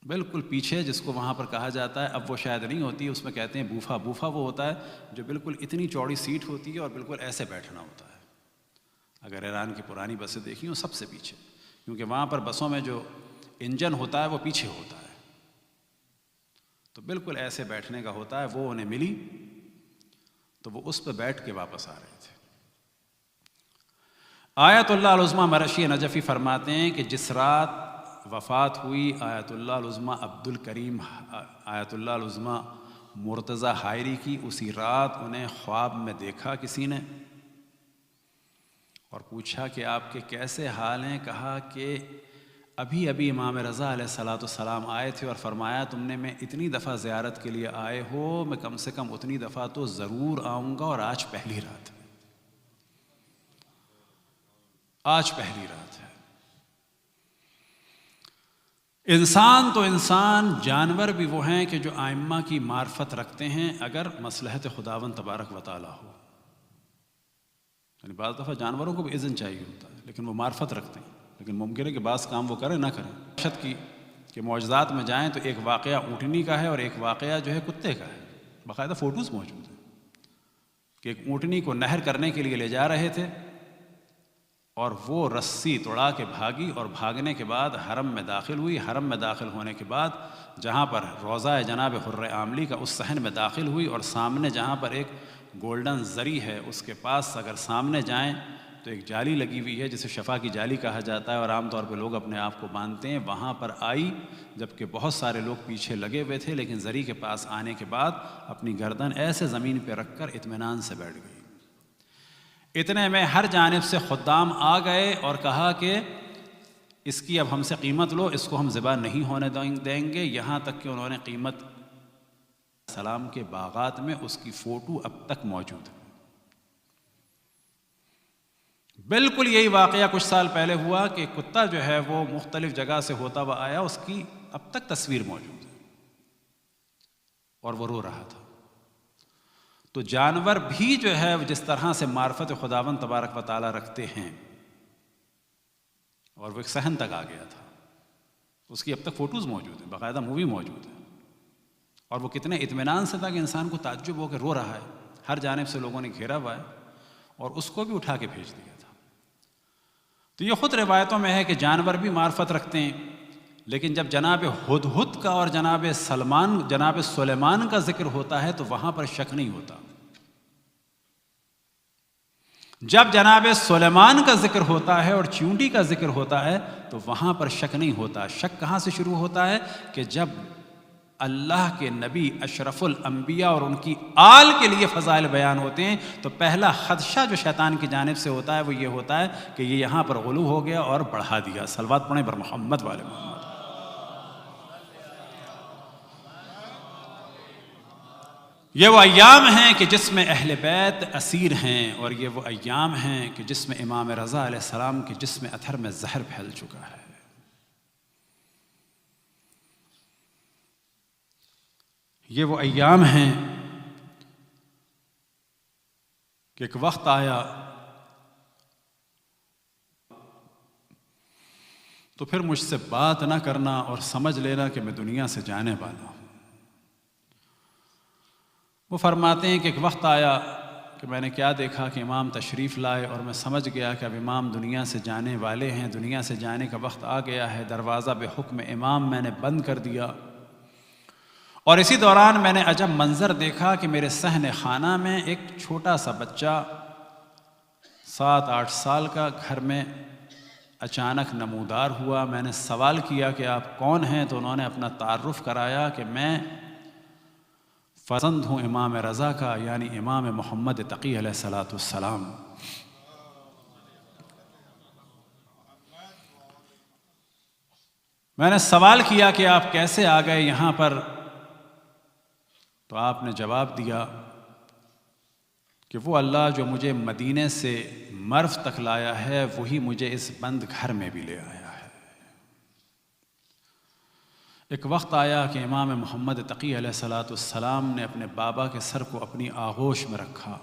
بالکل پیچھے، جس کو وہاں پر کہا جاتا ہے، اب وہ شاید نہیں ہوتی، اس میں کہتے ہیں بوفا۔ بوفا وہ ہوتا ہے جو بالکل اتنی چوڑی سیٹ ہوتی ہے اور بالکل ایسے بیٹھنا ہوتا ہے۔ اگر ایران کی پرانی بسیں دیکھی ہوں، سب سے پیچھے، کیونکہ وہاں پر بسوں میں جو انجن ہوتا ہے وہ پیچھے ہوتا ہے، تو بالکل ایسے بیٹھنے کا ہوتا ہے۔ وہ انہیں ملی تو وہ اس پہ بیٹھ کے واپس آ رہے تھے۔ آیت اللہ العظمیٰ مرشی نجفی فرماتے ہیں کہ جس رات وفات ہوئی آیت اللہ العظمیٰ عبد الکریم آیت اللہ العظمیٰ مرتضیٰ حائری کی، اسی رات انہیں خواب میں دیکھا کسی نے، اور پوچھا کہ آپ کے کیسے حال ہیں؟ کہا کہ ابھی ابھی امام رضا علیہ السلام آئے تھے اور فرمایا تم نے میں اتنی دفعہ زیارت کے لیے آئے ہو، میں کم سے کم اتنی دفعہ تو ضرور آؤں گا، اور آج پہلی رات ہے، آج پہلی رات ہے۔ انسان تو انسان، جانور بھی وہ ہیں کہ جو ائمہ کی معرفت رکھتے ہیں اگر مصلحت خداوند تبارک و تعالیٰ ہو۔ یعنی بعض دفعہ جانوروں کو بھی اذن چاہیے ہوتا ہے، لیکن وہ معرفت رکھتے ہیں، لیکن ممکن ہے کہ بعض کام وہ کریں نہ کریں۔ شد کی کہ معجزات میں جائیں تو ایک واقعہ اونٹنی کا ہے اور ایک واقعہ جو ہے کتے کا ہے، باقاعدہ فوٹوز موجود ہیں کہ ایک اونٹنی کو نہر کرنے کے لیے لے جا رہے تھے، اور وہ رسی توڑا کے بھاگی، اور بھاگنے کے بعد حرم میں داخل ہوئی۔ حرم میں داخل ہونے کے بعد جہاں پر روضہ جناب حر عاملی کا اس صحن میں داخل ہوئی، اور سامنے جہاں پر ایک گولڈن زری ہے اس کے پاس اگر سامنے جائیں تو ایک جالی لگی ہوئی ہے جسے شفا کی جالی کہا جاتا ہے، اور عام طور پہ لوگ اپنے آپ کو باندھتے ہیں، وہاں پر آئی، جبکہ بہت سارے لوگ پیچھے لگے ہوئے تھے، لیکن زری کے پاس آنے کے بعد اپنی گردن ایسے زمین پہ رکھ کر اطمینان سے بیٹھ گئی۔ اتنے میں ہر جانب سے خدام آ گئے اور کہا کہ اس کی اب ہم سے قیمت لو، اس کو ہم ذبح نہیں ہونے دیں گے، یہاں تک کہ انہوں نے قیمت سلام کے باغات میں اس کی فوٹو اب تک موجود ہے۔ بالکل یہی واقعہ کچھ سال پہلے ہوا کہ کتا جو ہے وہ مختلف جگہ سے ہوتا ہوا آیا، اس کی اب تک تصویر موجود ہے اور وہ رو رہا تھا۔ تو جانور بھی جو ہے جس طرح سے معرفت خداوند تبارک و تعالیٰ رکھتے ہیں، اور وہ ایک صحن تک آ گیا تھا، اس کی اب تک فوٹوز موجود ہیں، باقاعدہ مووی موجود ہے، اور وہ کتنے اطمینان سے تھا کہ انسان کو تعجب ہو کہ رو رہا ہے، ہر جانب سے لوگوں نے گھیرا ہوا ہے، اور اس کو بھی اٹھا کے بھیج دیا تھا۔ تو یہ خود روایتوں میں ہے کہ جانور بھی معرفت رکھتے ہیں، لیکن جب جناب ہدہد کا اور جناب سلیمان کا ذکر ہوتا ہے تو وہاں پر شک نہیں ہوتا۔ جب جناب سلیمان کا ذکر ہوتا ہے اور چیونٹی کا ذکر ہوتا ہے تو وہاں پر شک نہیں ہوتا۔ شک کہاں سے شروع ہوتا ہے کہ جب اللہ کے نبی اشرف الانبیاء اور ان کی آل کے لیے فضائل بیان ہوتے ہیں تو پہلا خدشہ جو شیطان کی جانب سے ہوتا ہے وہ یہ ہوتا ہے کہ یہ یہاں پر غلو ہو گیا اور بڑھا دیا۔ صلوات پڑھیں بر محمد والے محمد۔ یہ وہ ایام ہیں کہ جس میں اہل بیت اسیر ہیں، اور یہ وہ ایام ہیں کہ جس میں امام رضا علیہ السلام کے جسم اطہر میں زہر پھیل چکا ہے۔ یہ وہ ایام ہیں کہ ایک وقت آیا تو پھر مجھ سے بات نہ کرنا اور سمجھ لینا کہ میں دنیا سے جانے والا ہوں۔ وہ فرماتے ہیں کہ ایک وقت آیا کہ میں نے کیا دیکھا کہ امام تشریف لائے اور میں سمجھ گیا کہ اب امام دنیا سے جانے والے ہیں، دنیا سے جانے کا وقت آ گیا ہے۔ دروازہ بے حکم امام میں نے بند کر دیا، اور اسی دوران میں نے عجب منظر دیکھا کہ میرے صحن خانہ میں ایک چھوٹا سا بچہ 7-8 سال کا گھر میں اچانک نمودار ہوا۔ میں نے سوال کیا کہ آپ کون ہیں؟ تو انہوں نے اپنا تعارف کرایا کہ میں فرزند ہوں امام رضا کا، یعنی امام محمد تقی علیہ السلام۔ میں نے سوال کیا کہ آپ کیسے آ گئے یہاں پر؟ تو آپ نے جواب دیا کہ وہ اللہ جو مجھے مدینے سے مرو تک لایا ہے وہی مجھے اس بند گھر میں بھی لے آیا ہے۔ ایک وقت آیا کہ امام محمد تقی علیہ السلام نے اپنے بابا کے سر کو اپنی آغوش میں رکھا۔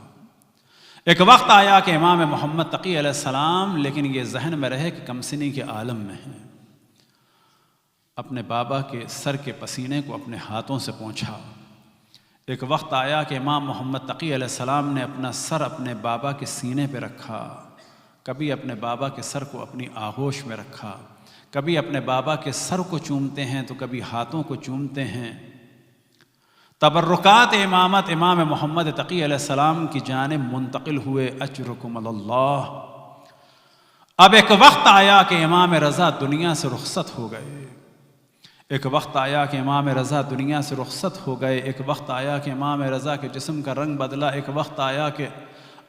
ایک وقت آیا کہ امام محمد تقی علیہ السلام، لیکن یہ ذہن میں رہے کہ کمسنی کے عالم میں ہیں، اپنے بابا کے سر کے پسینے کو اپنے ہاتھوں سے پونچھا۔ ایک وقت آیا کہ امام محمد تقی علیہ السلام نے اپنا سر اپنے بابا کے سینے پہ رکھا، کبھی اپنے بابا کے سر کو اپنی آغوش میں رکھا، کبھی اپنے بابا کے سر کو چومتے ہیں تو کبھی ہاتھوں کو چومتے ہیں۔ تبرکات امامت امام محمد تقی علیہ السلام کی جانب منتقل ہوئے، اجرکم اللہ۔ اب ایک وقت آیا کہ امام رضا دنیا سے رخصت ہو گئے، ایک وقت آیا کہ امام رضا دنیا سے رخصت ہو گئے، ایک وقت آیا کہ امام رضا کے جسم کا رنگ بدلا، ایک وقت آیا کہ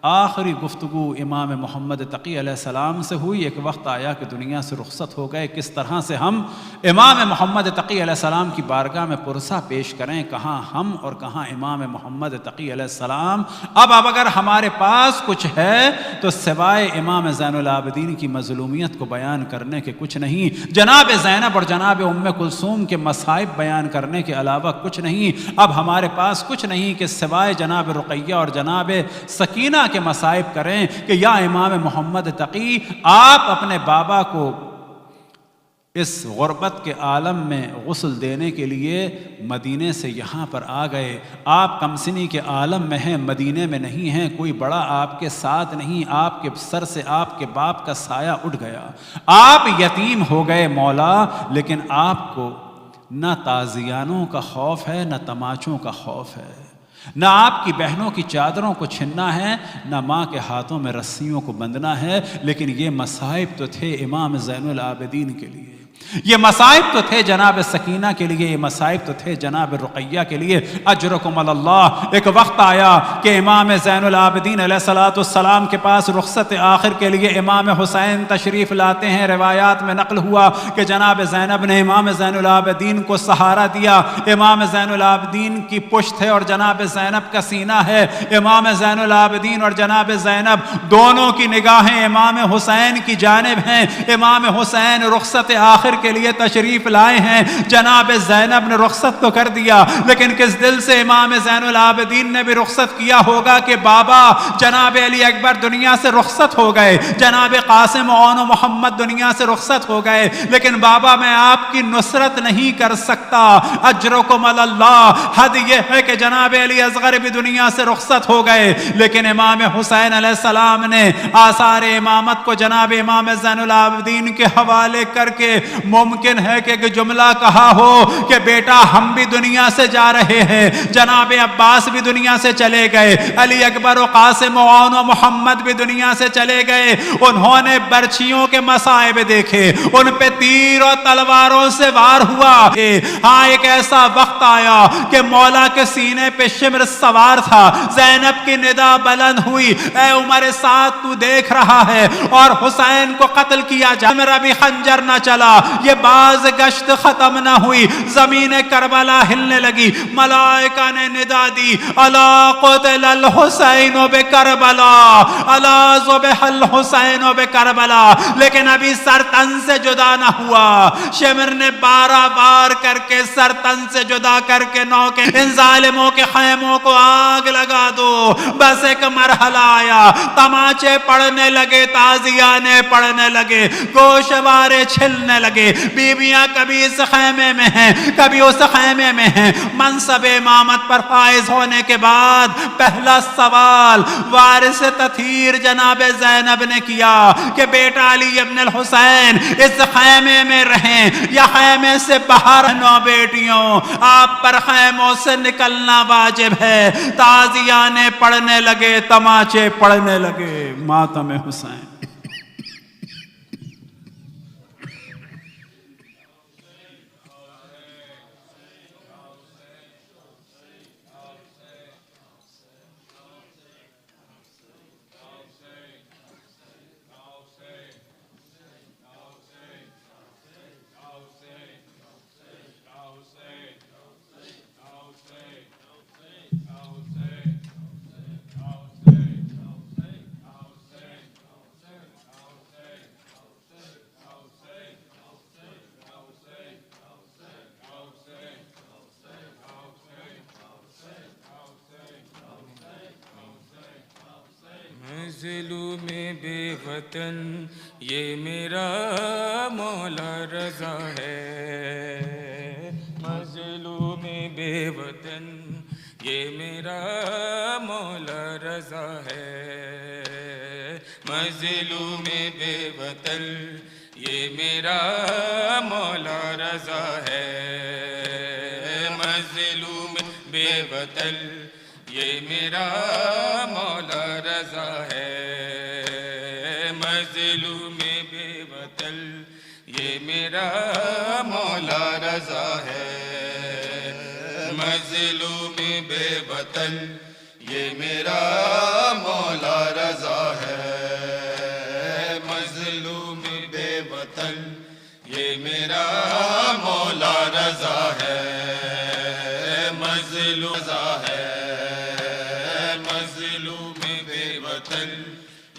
آخری گفتگو امام محمد تقی علیہ السلام سے ہوئی، ایک وقت آیا کہ دنیا سے رخصت ہو گئے۔ کس طرح سے ہم امام محمد تقی علیہ السلام کی بارگاہ میں پرسہ پیش کریں؟ کہاں ہم اور کہاں امام محمد تقی علیہ السلام؟ اب اگر ہمارے پاس کچھ ہے تو سوائے امام زین العابدین کی مظلومیت کو بیان کرنے کے کچھ نہیں، جناب زینب اور جناب ام کلثوم کے مصائب بیان کرنے کے علاوہ کچھ نہیں۔ اب ہمارے پاس کچھ نہیں کہ سوائے جناب رقیہ اور جناب سکینہ کے مصائب کریں کہ یا امام محمد تقی، آپ اپنے بابا کو اس غربت کے عالم میں غسل دینے کے لیے مدینے سے یہاں پر آ گئے۔ آپ کمسنی کے عالم میں ہیں، مدینے میں نہیں ہیں، کوئی بڑا آپ کے ساتھ نہیں، آپ کے سر سے آپ کے باپ کا سایہ اٹھ گیا، آپ یتیم ہو گئے مولا، لیکن آپ کو نہ تازیانوں کا خوف ہے، نہ تماچوں کا خوف ہے، نہ آپ کی بہنوں کی چادروں کو چھننا ہے، نہ ماں کے ہاتھوں میں رسیوں کو بندھنا ہے، لیکن یہ مصائب تو تھے امام زین العابدین کے لیے۔ یہ مصائب تو تھے جناب سکینہ کے لیے، یہ مصائب تو تھے جناب رقیہ کے لیے. اجرکم علی اللہ. ایک وقت آیا کہ امام زین العابدین علیہ السلام کے پاس رخصت آخر کے لیے امام حسین تشریف لاتے ہیں. روایات میں نقل ہوا کہ جناب زینب نے امام زین العابدین کو سہارا دیا. امام زین العابدین کی پشت ہے اور جناب زینب کا سینہ ہے. امام زین العابدین اور جناب زینب دونوں کی نگاہیں امام حسین کی جانب ہیں. امام حسین رخصت آخر کے لیے تشریف لائے ہیں. جناب زینب نے رخصت تو کر دیا، لیکن کس دل سے امام زین العابدین نے بھی رخصت کیا ہوگا کہ بابا جناب علی اکبر دنیا سے رخصت ہو گئے، جناب قاسم و محمد دنیا سے رخصت ہو گئے، لیکن بابا میں آپ کی نصرت نہیں کر سکتا. اجرکم علی اللہ. حد یہ ہے کہ جناب علی اصغر بھی دنیا سے رخصت ہو گئے، لیکن امام حسین علیہ السلام نے آثار امامت کو جناب امام زین العابدین کے حوالے کر کے ممکن ہے کہ جملہ کہا ہو کہ بیٹا ہم بھی دنیا سے جا رہے ہیں، جناب عباس بھی دنیا سے چلے گئے، علی اکبر و قاسم و محمد بھی دنیا سے چلے گئے. انہوں نے برچھیوں کے مصائب دیکھے، ان پہ تیر و تلواروں سے وار ہوا. ہاں ایک ایسا وقت آیا کہ مولا کے سینے پہ شمر سوار تھا. زینب کی ندا بلند ہوئی، اے عمر سعد تو دیکھ رہا ہے اور حسین کو قتل کیا جا، میرا بھی خنجر نہ چلا. یہ باز گشت ختم نہ ہوئی، زمین کربلا ہلنے لگی. ملائکہ نے ندا دی، الا قتل الحسین بکربلا، الا ذبح الحسین بکربلا. لیکن ابھی سر تن سے جدا نہ ہوا. شمر نے 12 بار کر کے سر تن سے جدا کر کے نو کے ان ظالموں کے خیموں کو آگ لگا دو. بس ایک مرحلہ آیا، تماچے پڑنے لگے، تازیانے پڑنے لگے، گوشوارے چھلنے لگے. بیویاں کبھی اس خیمے میں ہیں، کبھی اس خیمے میں ہیں. منصب امامت پر فائز ہونے کے بعد پہلا سوال وارث تطہیر جناب زینب نے کیا کہ بیٹا علی ابن الحسین اس خیمے میں رہیں یا خیمے سے باہر. نو بیٹیوں، آپ پر خیموں سے نکلنا واجب ہے. تازیانے پڑھنے لگے، تماچے پڑھنے لگے. ماتم حسین. مظلوم بے وطن یہ میرا مولا رضا ہے. مظلوم بے وطن یہ میرا مولا رضا ہے. مظلوم بے وطن یہ میرا مولا رضا ہے. مظلوم بے وطن یہ میرا مولا رضا ہے. مظلوم بے وطن یہ میرا مولا رضا ہے. مظلوم بے وطن یہ میرا مولا رضا ہے. مظلوم بے وطن یہ میرا مولا رضا ہے. مظلوم رضا ہے. مظلوم بے وطن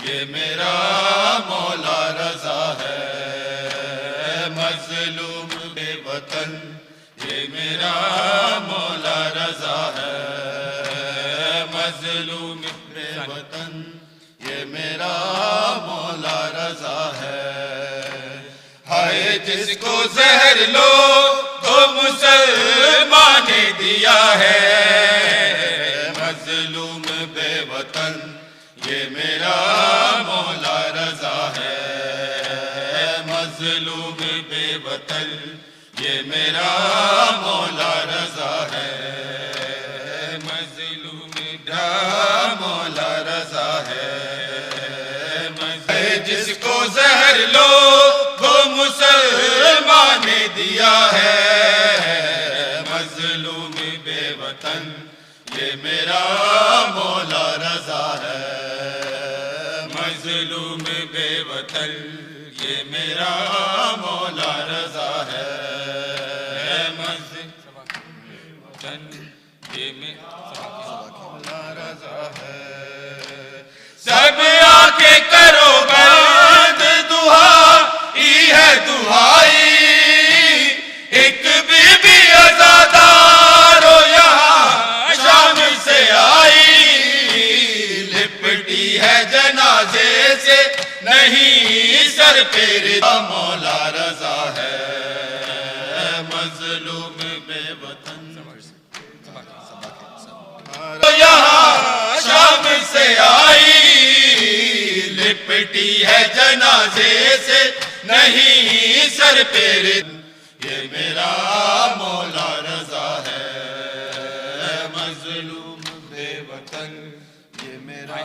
یہ میرا مولا رضا ہے. مظلوم بے وطن یہ میرا مولا رضا ہے. مظلوم بے وطن یہ میرا مولا رضا ہے. ہائے جس کو زہر لو تو مسلمان نے دیا ہے. مظلوم بے وطن یہ میرا مولا رضا ہے. مظلوم بے وطن یہ میرا مولا رضا ہے. مظلوم میرا مولا رضا ہے. جس کو زہر لو وہ مسلمان دیا ہے مظلوم بے وطن یہ میرا مولا رضا ہے مظلوم بے وطن یہ میرا مولا رضا ہے یہ مولا رضا ہے سب آ کے کرو بند دعائی ہے دعائی ایک بی بی عزادار ہو یہاں شام سے آئی لپٹی ہے جنازے سے نہیں سر پہ مولا رضا ہے مظلوم بے وطن یہاں شام سے آئی لپٹی ہے جنازے سے نہیں سر پہ یہ میرا مولا رضا ہے مظلوم بے وطن یہ میرا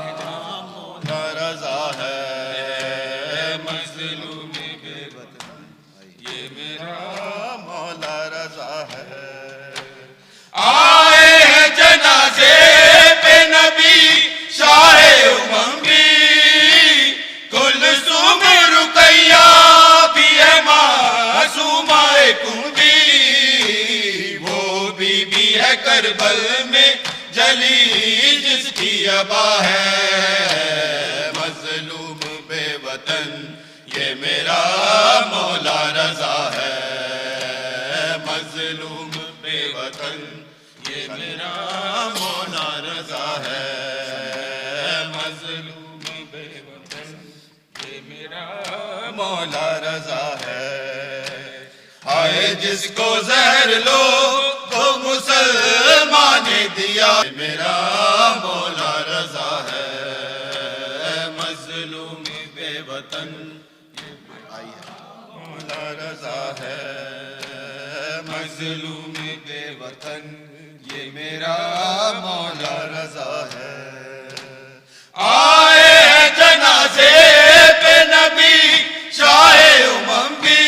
مولا رضا ہے مظلوم بے وطن یہ میرا مولا رضا ہے آئے ہیں جنازے پہ نبی شاہ امم بھی کلثوم رقیہ بھی ہے معصومہ کنبی وہ بی بی ہے کربل میں جلی جس کی ابا ہے مظلوم بے وطن یہ میرا مولا رضا ہے مظلوم بے وطن یہ میرا مولا رضا ہے مظلوم بے وطن یہ میرا مولا رضا ہے ہائے جس کو زہر لو تو مسلمان دیا میرا مولا رضا ہے مظلوم بے وطن مولا رضا ہے مظلوم بے وطن یہ میرا مولا رضا ہے آئے ہیں جنازے پہ نبی شاہ امم بھی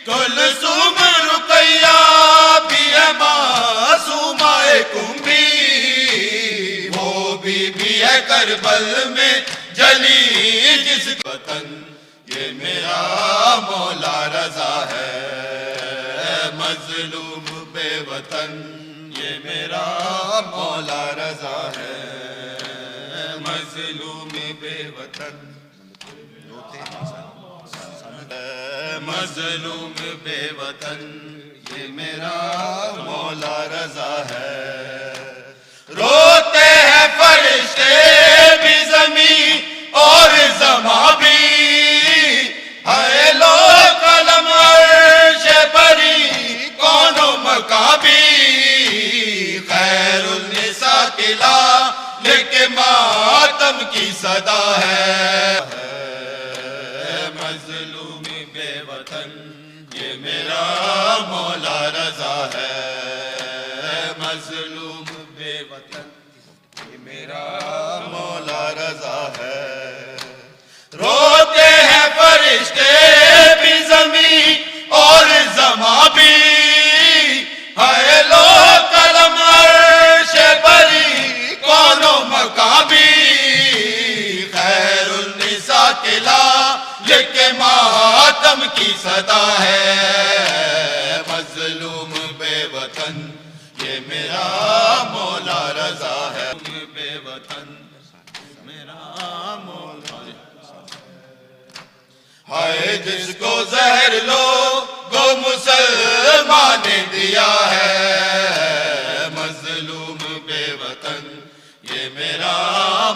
کلثوم رقیہ بھی ہے معصومہ کنبی وہ بی بی ہے کربل میں جلی جس وطن یہ میرا مولا رضا ہے مظلوم بے وطن یہ میرا مولا رضا ہے مظلوم بے وطن مظلوم بے وطن یہ میرا مولا رضا ہے روتے ہیں فرشتے بھی زمین اور زماں بھی ہے لو قلم عرش بری کون و مکان بھی خیر النساء قلعہ لیکن ماتم کی صدا ہے مظلوم بے وطن یہ میرا مولا رضا ہے مظلوم بے وطن یہ میرا مولا رضا ہے روتے ہیں فرشتے بھی زمین اور زماں بھی ہے لو قلم عرش بری کون و مکان بھی خیر النساء قلعہ لیکن ماتم کی صدا ہے مظلوم بے وطن یہ میرا مولا رضا ہے بے وطن میرا مولا ہائے جس کو زہر لو گو مسلمان نے دیا ہے مظلوم بے وطن یہ میرا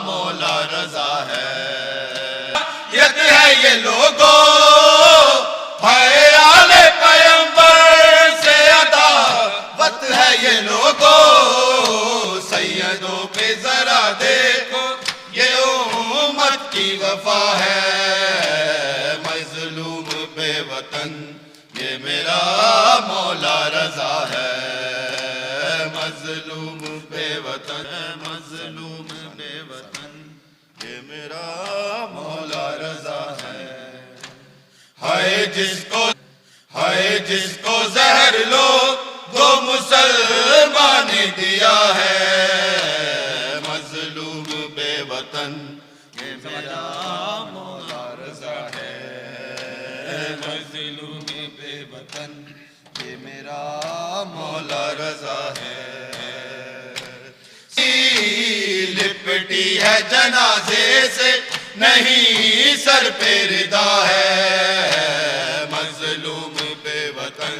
مولا رضا ہے یت ہے یہ لوگوں ہے آل پیمبر سے عداوت ہے یہ لوگوں سیدوں پہ ذرا دیکھو یہ امت کی وفا ہے مظلوم بے وطن یہ میرا مولا رضا ہے مظلوم بے وطن مظلوم بے وطن یہ میرا مولا رضا ہے ہائے جس کو زہر لو وہ مسلمان نے دیا ہے، مظلوم بے وطن یہ میرا مولا رضا ہے، مظلوم بے وطن یہ میرا مولا رضا ہے، لپٹی ہے جنازے سے نہیں سر پہ ردا ہے، مظلوم بے وطن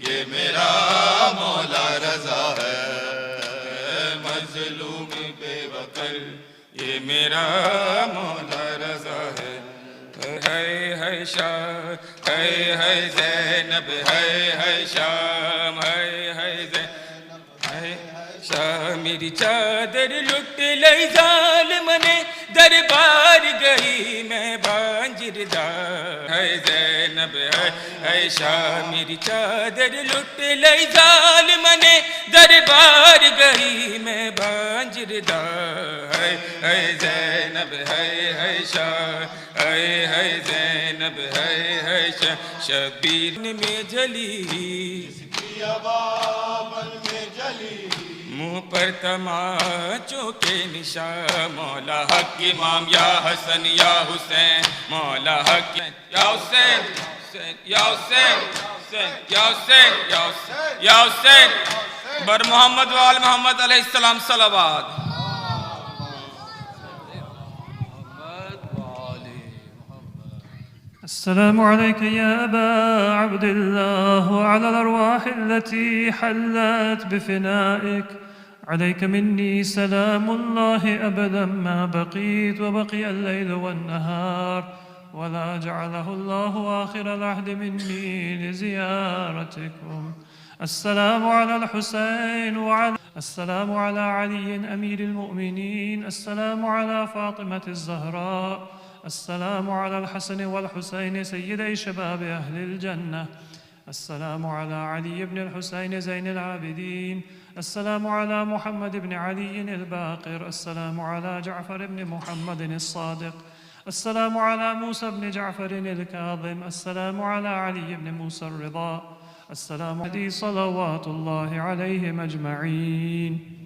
یہ میرا مولا رضا ہے، مظلوم بے وطن یہ میرا مولا رضا ہے، ہے شاہ ہے زینب ہے شام ہے زینب ہے شاہ، میری چادر لٹ لئی ظالم نے دربار گئی میں بانجردا، ہے زینب ہے شاہ، میری چادر لٹ لئی ظالم نے دربار گئی میں بانجردا، ہے زینب ہے شاہ، ہے زینب ہے شاہ، شبیر میں جلی میں جلی منہ پر تماچوں کے نشان، مولا حق امام یا حسن یا حسین، مولا حق یا حسین یا حسین یا حسین یا حسین، بر محمد وآل محمد علیہ السلام صلوات۔ السلام عليك يا أبا عبد الله وعلى الأرواح التي حلت بفنائك، عليك مني سلام الله أبدا ما بقيت وبقي الليل والنهار، ولا جعله الله آخر العهد مني لزيارتكم. السلام على الحسين السلام على علي أمير المؤمنين، السلام على فاطمة الزهراء، السلام على الحسن والحسين سيدي شباب أهل الجنة، السلام على علي بن الحسين زين العابدين، السلام على محمد بن علي الباقر، السلام على جعفر بن محمد الصادق، السلام على موسى بن جعفر الكاظم، السلام على علي بن موسى الرضا، السلام عليه صلوات الله عليهم أجمعين.